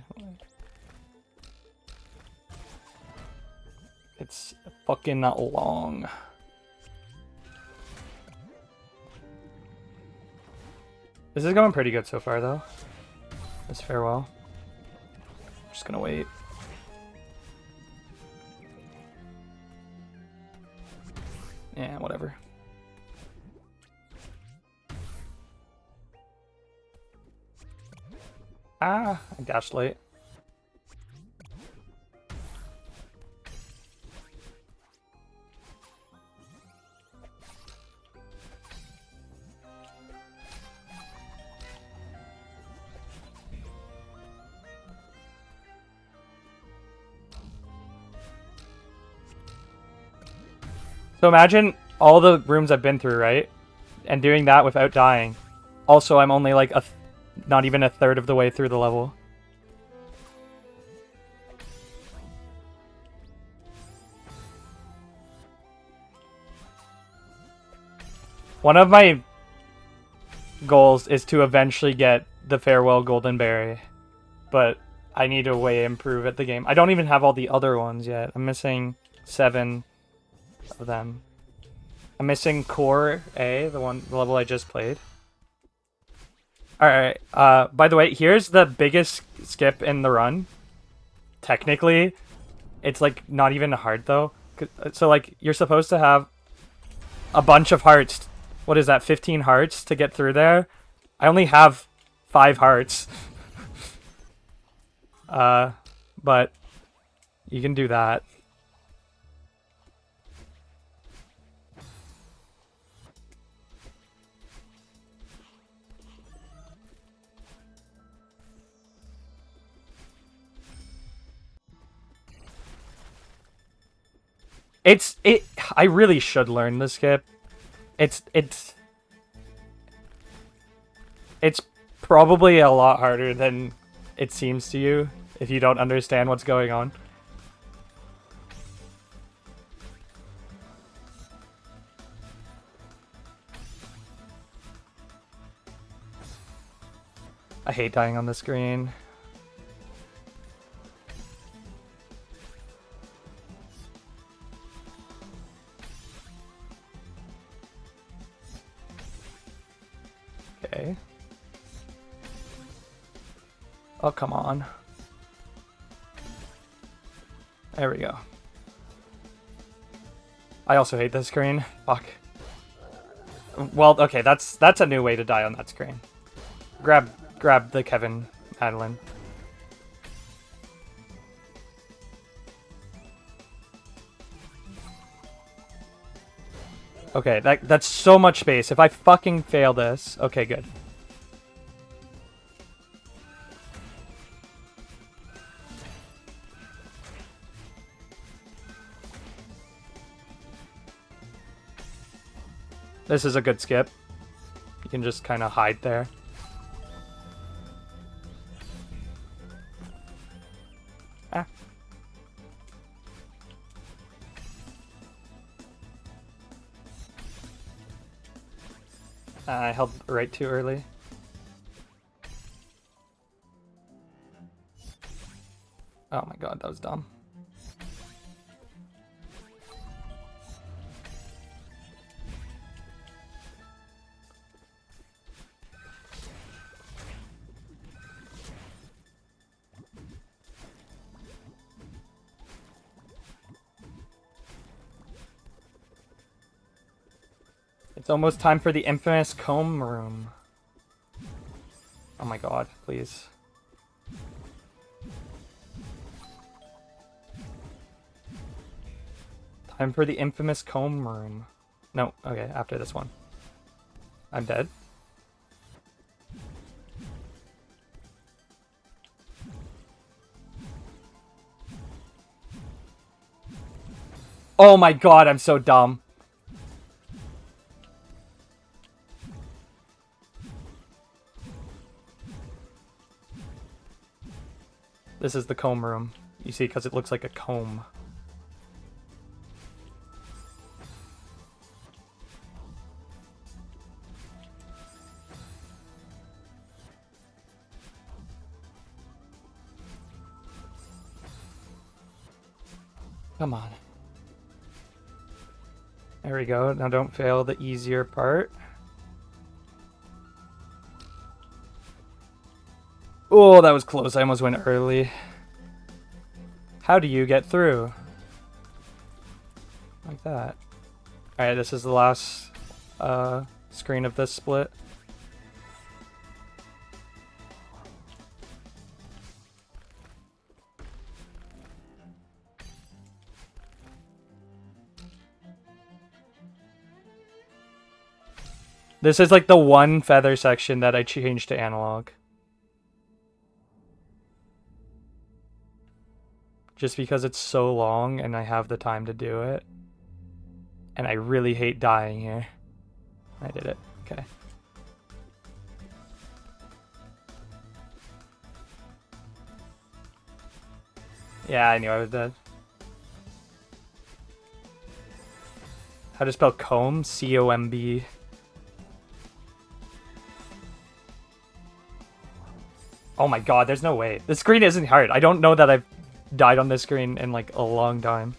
It's fucking not long. This is going pretty good so far, though. This farewell. Just gonna wait. Yeah, whatever. Ah, I dashed late. So imagine all the rooms I've been through, right? And doing that without dying. Also, I'm only like not even a third of the way through the level. One of my goals is to eventually get the Farewell Golden Berry. But I need to way improve at the game. I don't even have all the other ones yet. I'm missing 7 of them. I'm missing Core A, the level I just played. Alright, by the way, here's the biggest skip in the run. Technically, it's like not even hard though. So like, you're supposed to have a bunch of hearts. What is that, 15 hearts to get through there? I only have 5 hearts. But you can do that. I really should learn the skip. It's probably a lot harder than it seems to you if you don't understand what's going on. I hate dying on the screen. Okay. Oh, come on. There we go. I also hate this screen. Fuck. Well, okay, that's a new way to die on that screen. Grab the Kevin Madeline. Okay, that's so much space. If I fucking fail this... Okay, good. This is a good skip. You can just kind of hide there. Ah. I held right too early. Oh my god, that was dumb. It's almost time for the infamous comb room. Oh my god, please. Time for the infamous comb room. No, okay, after this one. I'm dead. Oh my god, I'm so dumb. This is the comb room. You see, because it looks like a comb. Come on. There we go. Now don't fail the easier part. Oh, that was close. I almost went early. How do you get through? Like that. Alright, this is the last screen of this split. This is like the one feather section that I changed to analog. Just because it's so long and I have the time to do it. And I really hate dying here. I did it. Okay. Yeah, I knew I was dead. How to spell comb? C-O-M-B. Oh my god, there's no way. The screen isn't hard. I don't know that I've died on this screen in like a long time.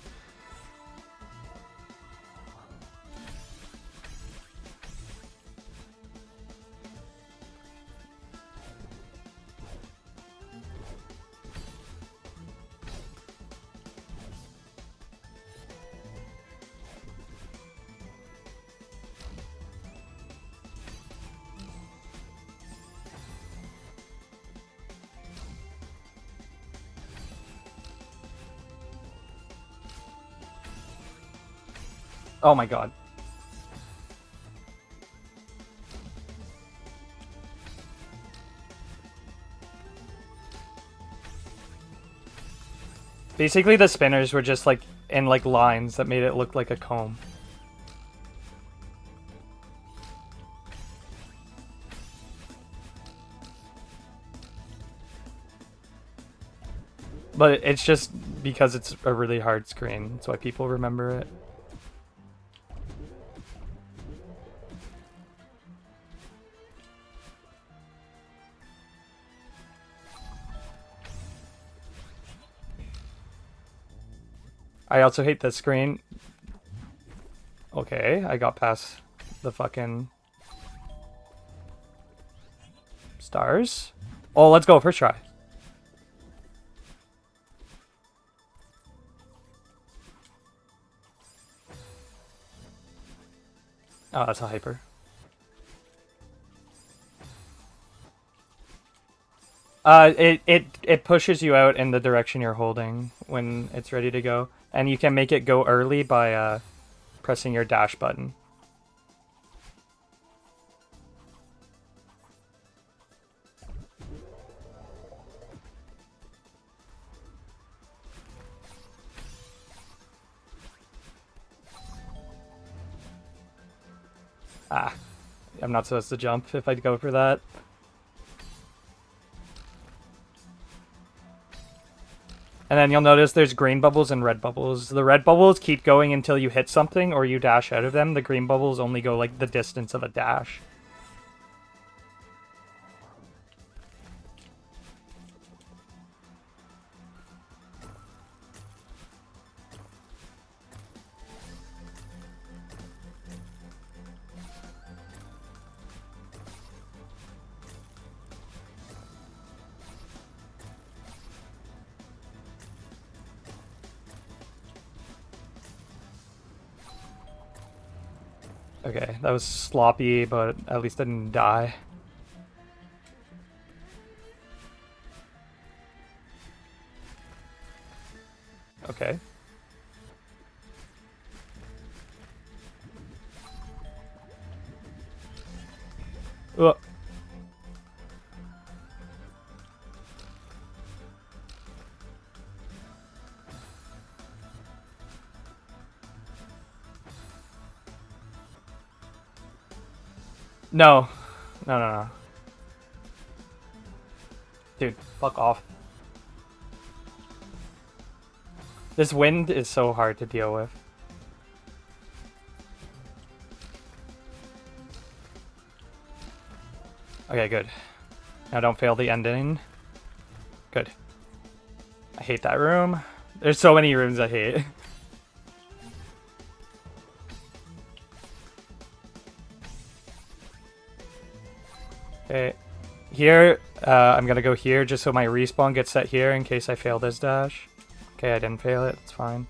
Oh my god. Basically the spinners were just like in like lines that made it look like a comb. But it's just because it's a really hard screen. That's why people remember it. I also hate this screen. Okay, I got past the fucking stars. Oh, let's go, first try. Oh, that's a hyper. It pushes you out in the direction you're holding when it's ready to go. And you can make it go early by pressing your dash button. Ah, I'm not supposed to jump if I'd go for that. And then you'll notice there's green bubbles and red bubbles. The red bubbles keep going until you hit something or you dash out of them. The green bubbles only go like the distance of a dash. Okay, that was sloppy, but at least I didn't die. Okay. Ugh. No. No. Dude, fuck off. This wind is so hard to deal with. Okay, good. Now don't fail the ending. Good. I hate that room. There's so many rooms I hate. Okay. Here, I'm gonna go here just so my respawn gets set here in case I fail this dash. Okay, I didn't fail it. It's fine.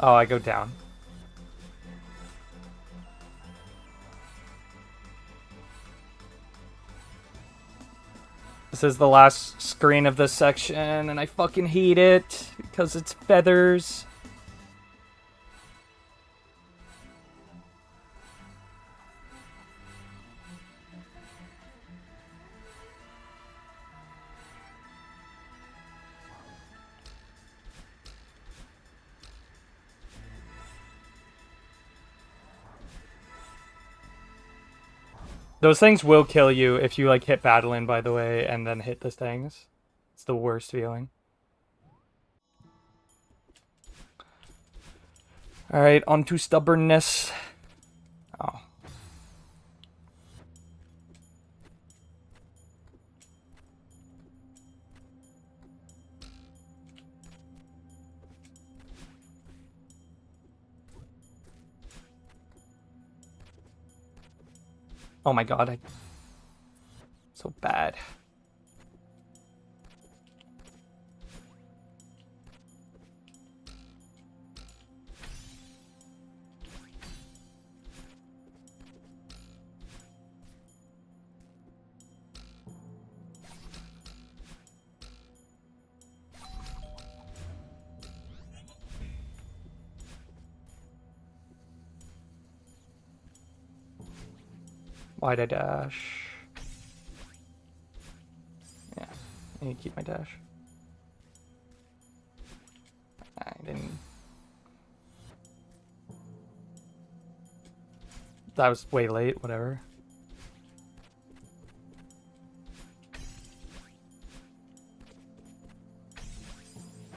Oh, I go down. This is the last screen of this section, and I fucking hate it because it's feathers. Those things will kill you if you like hit battling, by the way, and then hit the things. It's the worst feeling. Alright, on to stubbornness. Oh. Oh my god, so bad. Why'd I dash? Yeah, I need to keep my dash. I didn't. That was way late, whatever.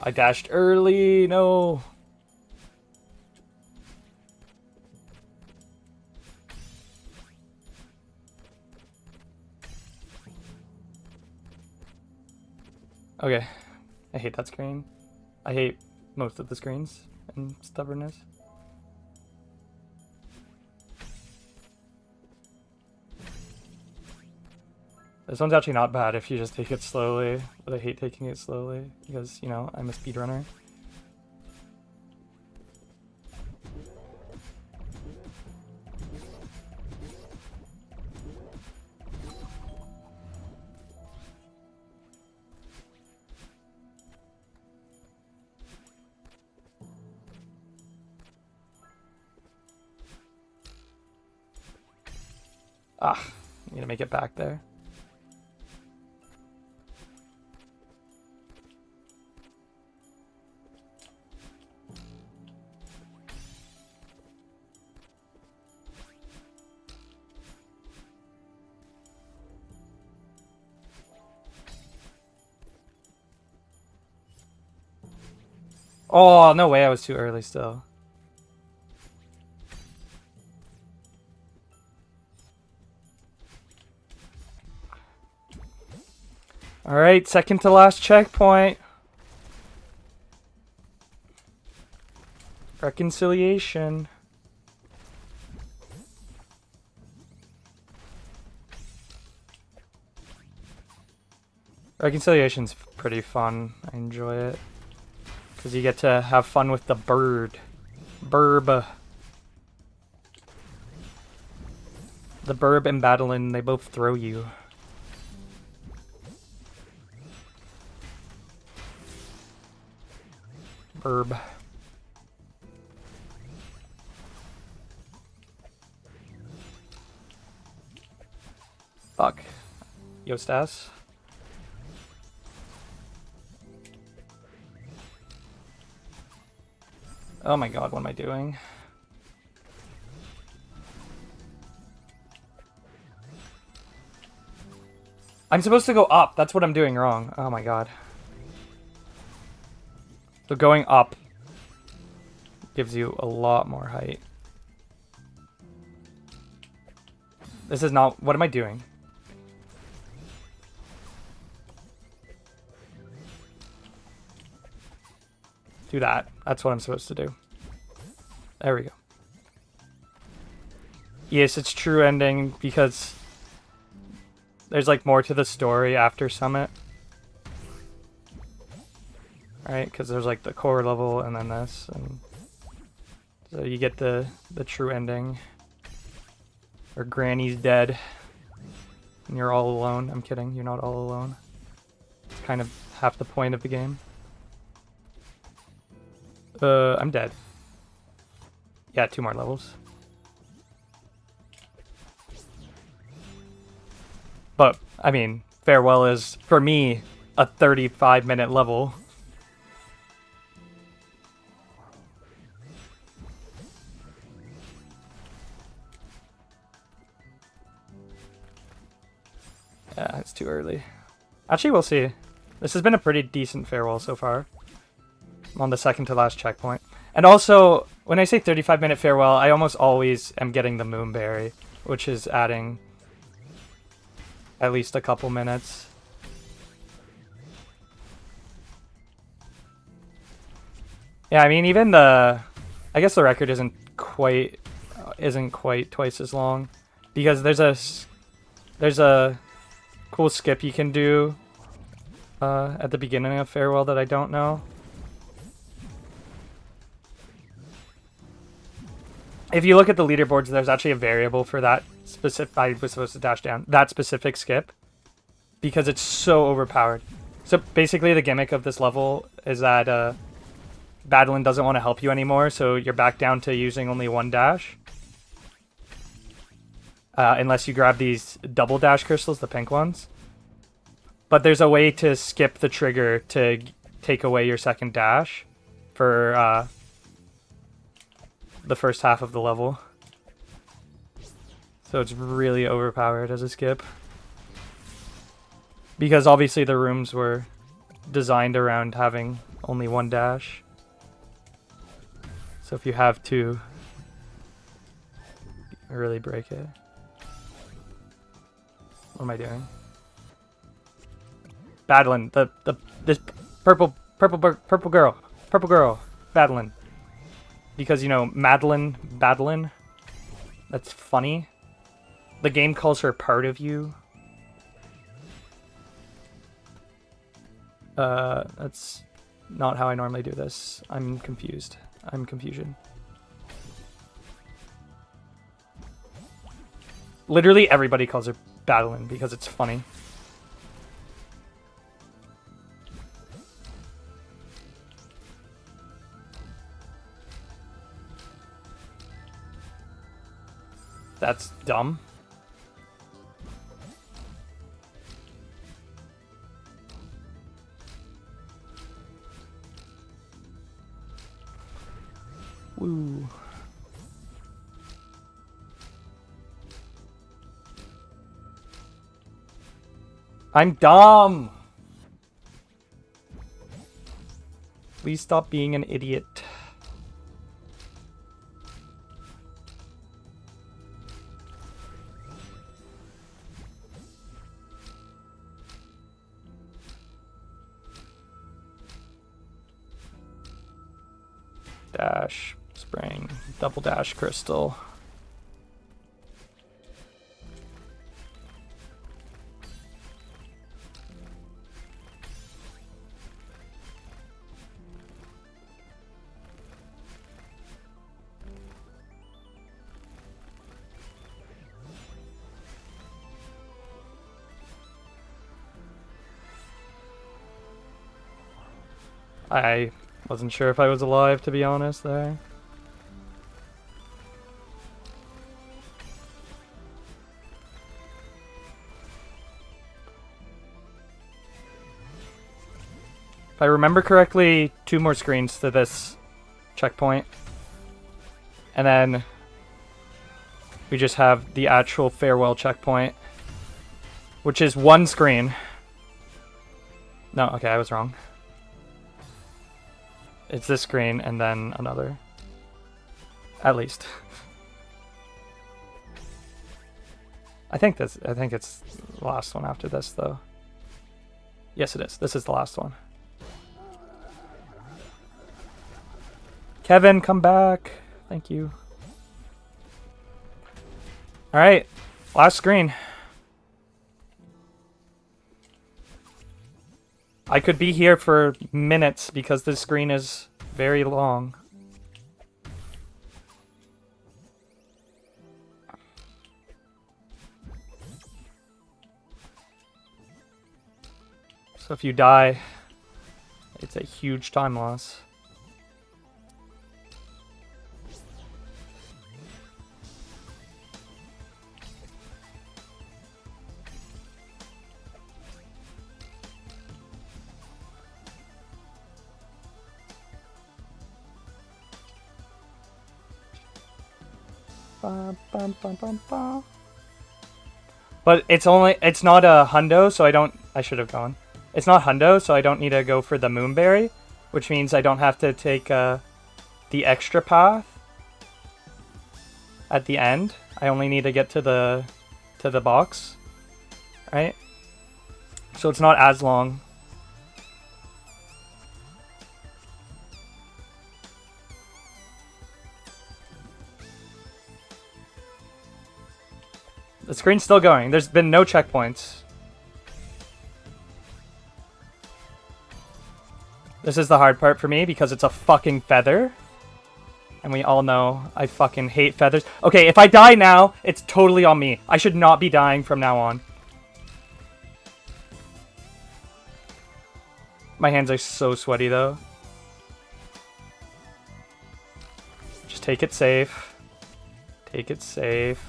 I dashed early, no. Okay, I hate that screen. I hate most of the screens in stubbornness. This one's actually not bad if you just take it slowly, but I hate taking it slowly because, you know, I'm a speedrunner. Ah, I need to make it back there. Oh, no way, I was too early still. Alright, second to last checkpoint. Reconciliation. Reconciliation's pretty fun. I enjoy it. Because you get to have fun with the bird. Burb. The burb and battling, they both throw you. Burb. Fuck. Yo, Stas. Oh my god, what am I doing? I'm supposed to go up. That's what I'm doing wrong. Oh my god. So going up gives you a lot more height. This is not... What am I doing? Do that. That's what I'm supposed to do. There we go. Yes, it's true ending because there's like more to the story after Summit. Right? Because there's like the core level and then this. And so you get the true ending. Or Granny's dead. And you're all alone. I'm kidding. You're not all alone. It's kind of half the point of the game. I'm dead. Yeah, 2 more levels. But, I mean, Farewell is, for me, a 35-minute level. Yeah, it's too early. Actually, we'll see. This has been a pretty decent Farewell so far. I'm on the second to last checkpoint. And also, when I say 35-minute Farewell, I almost always am getting the Moonberry, which is adding at least a couple minutes. Yeah, I mean, even the... I guess the record isn't quite twice as long. Because there's a cool skip you can do at the beginning of Farewell that I don't know. If you look at the leaderboards, there's actually a variable for that specific... I was supposed to dash down. That specific skip. Because it's so overpowered. So basically the gimmick of this level is that Badlin doesn't want to help you anymore, so you're back down to using only 1 dash. Unless you grab these double dash crystals, the pink ones. But there's a way to skip the trigger to take away your second dash for the first half of the level. So it's really overpowered as a skip. Because obviously the rooms were designed around having only 1 dash. So if you have to, you really break it. What am I doing? Badlin, this purple girl, Badlin. Because, you know, Badlin, that's funny. The game calls her part of you. That's not how I normally do this. I'm confused. I'm confusion. Literally everybody calls her Badlin because it's funny. That's dumb. Woo. I'm dumb! Please stop being an idiot. Dash, spring, double dash crystal. I wasn't sure if I was alive, to be honest, there. If I remember correctly, 2 more screens to this checkpoint. And then we just have the actual Farewell checkpoint, which is 1 screen. No, okay, I was wrong. It's this screen and then another. At least. I think it's the last one after this, though. Yes, it is. This is the last one. Kevin, come back. Thank you. All right, last screen. I could be here for minutes because this screen is very long. So if you die, it's a huge time loss. But it's not a hundo, so I should have gone. It's not hundo, so I don't need to go for the moonberry, which means I don't have to take the extra path at the end. I only need to get to the box, right? So it's not as long. The screen's still going. There's been no checkpoints. This is the hard part for me because it's a fucking feather. And we all know I fucking hate feathers. Okay, if I die now, it's totally on me. I should not be dying from now on. My hands are so sweaty though. Just take it safe. Take it safe.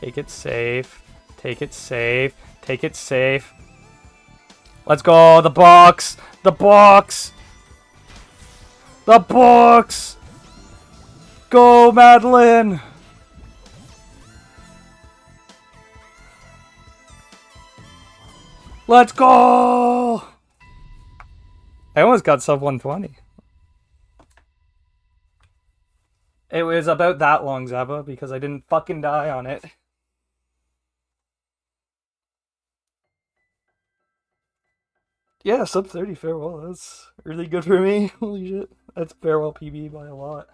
Take it safe. Take it safe. Take it safe. Let's go. The box. The box. The box. Go, Madeline. Let's go. I almost got sub 120. It was about that long, Zaba, because I didn't fucking die on it. Yeah, sub 30 farewell. That's really good for me. Holy shit. That's farewell PB by a lot.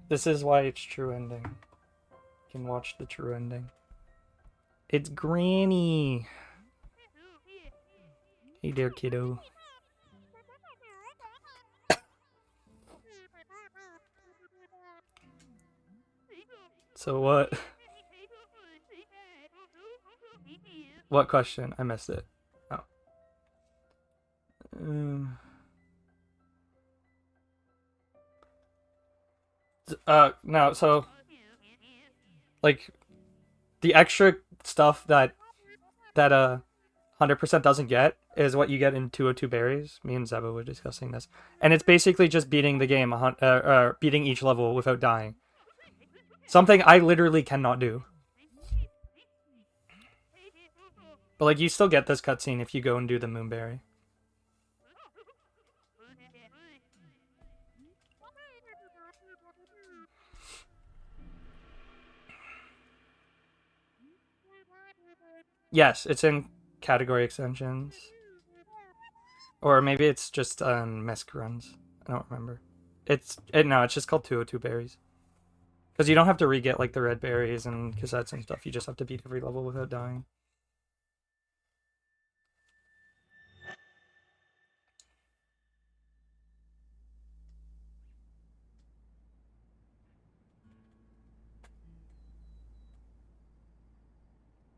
This is why it's true ending. You can watch the true ending. It's Granny. Hey there, kiddo. So what? What question? I missed it. Oh. No, so like the extra stuff that 100% doesn't get is what you get in 202 berries. Me and Zeba were discussing this. And it's basically just beating the game, beating each level without dying. Something I literally cannot do. But like, you still get this cutscene if you go and do the moonberry. Yes, it's in category extensions. Or maybe it's just Misk runs. I don't remember. No, it's just called 202 berries. Because you don't have to re-get like the red berries and cassettes and stuff. You just have to beat every level without dying.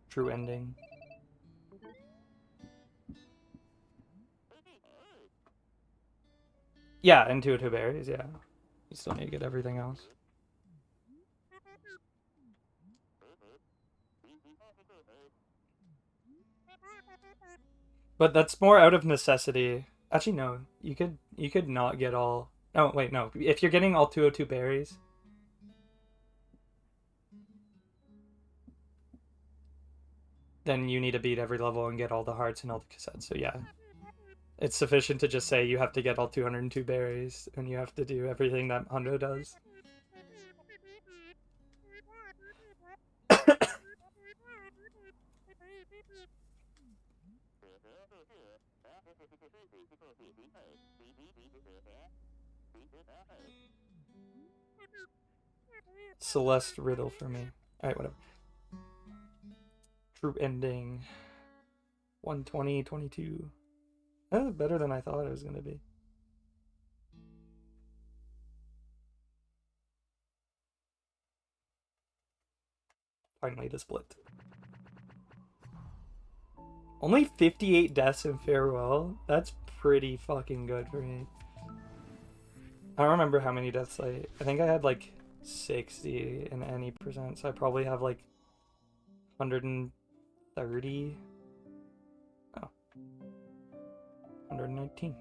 True ending. Yeah, and 202 berries, yeah. You still need to get everything else. But that's more out of necessity. Actually, no. You could not get all... Oh, wait, no. If you're getting all 202 berries... then you need to beat every level and get all the hearts and all the cassettes, so yeah. It's sufficient to just say you have to get all 202 berries, and you have to do everything that Hundo does. Celeste riddle for me. Alright, whatever. Troop ending. 120, 22. That was better than I thought it was going to be. Finally, the split. Only 58 deaths in Farewell? That's pretty fucking good for me. I don't remember how many deaths I think I had like 60 in any percent, so I probably have like 130. Oh. 119.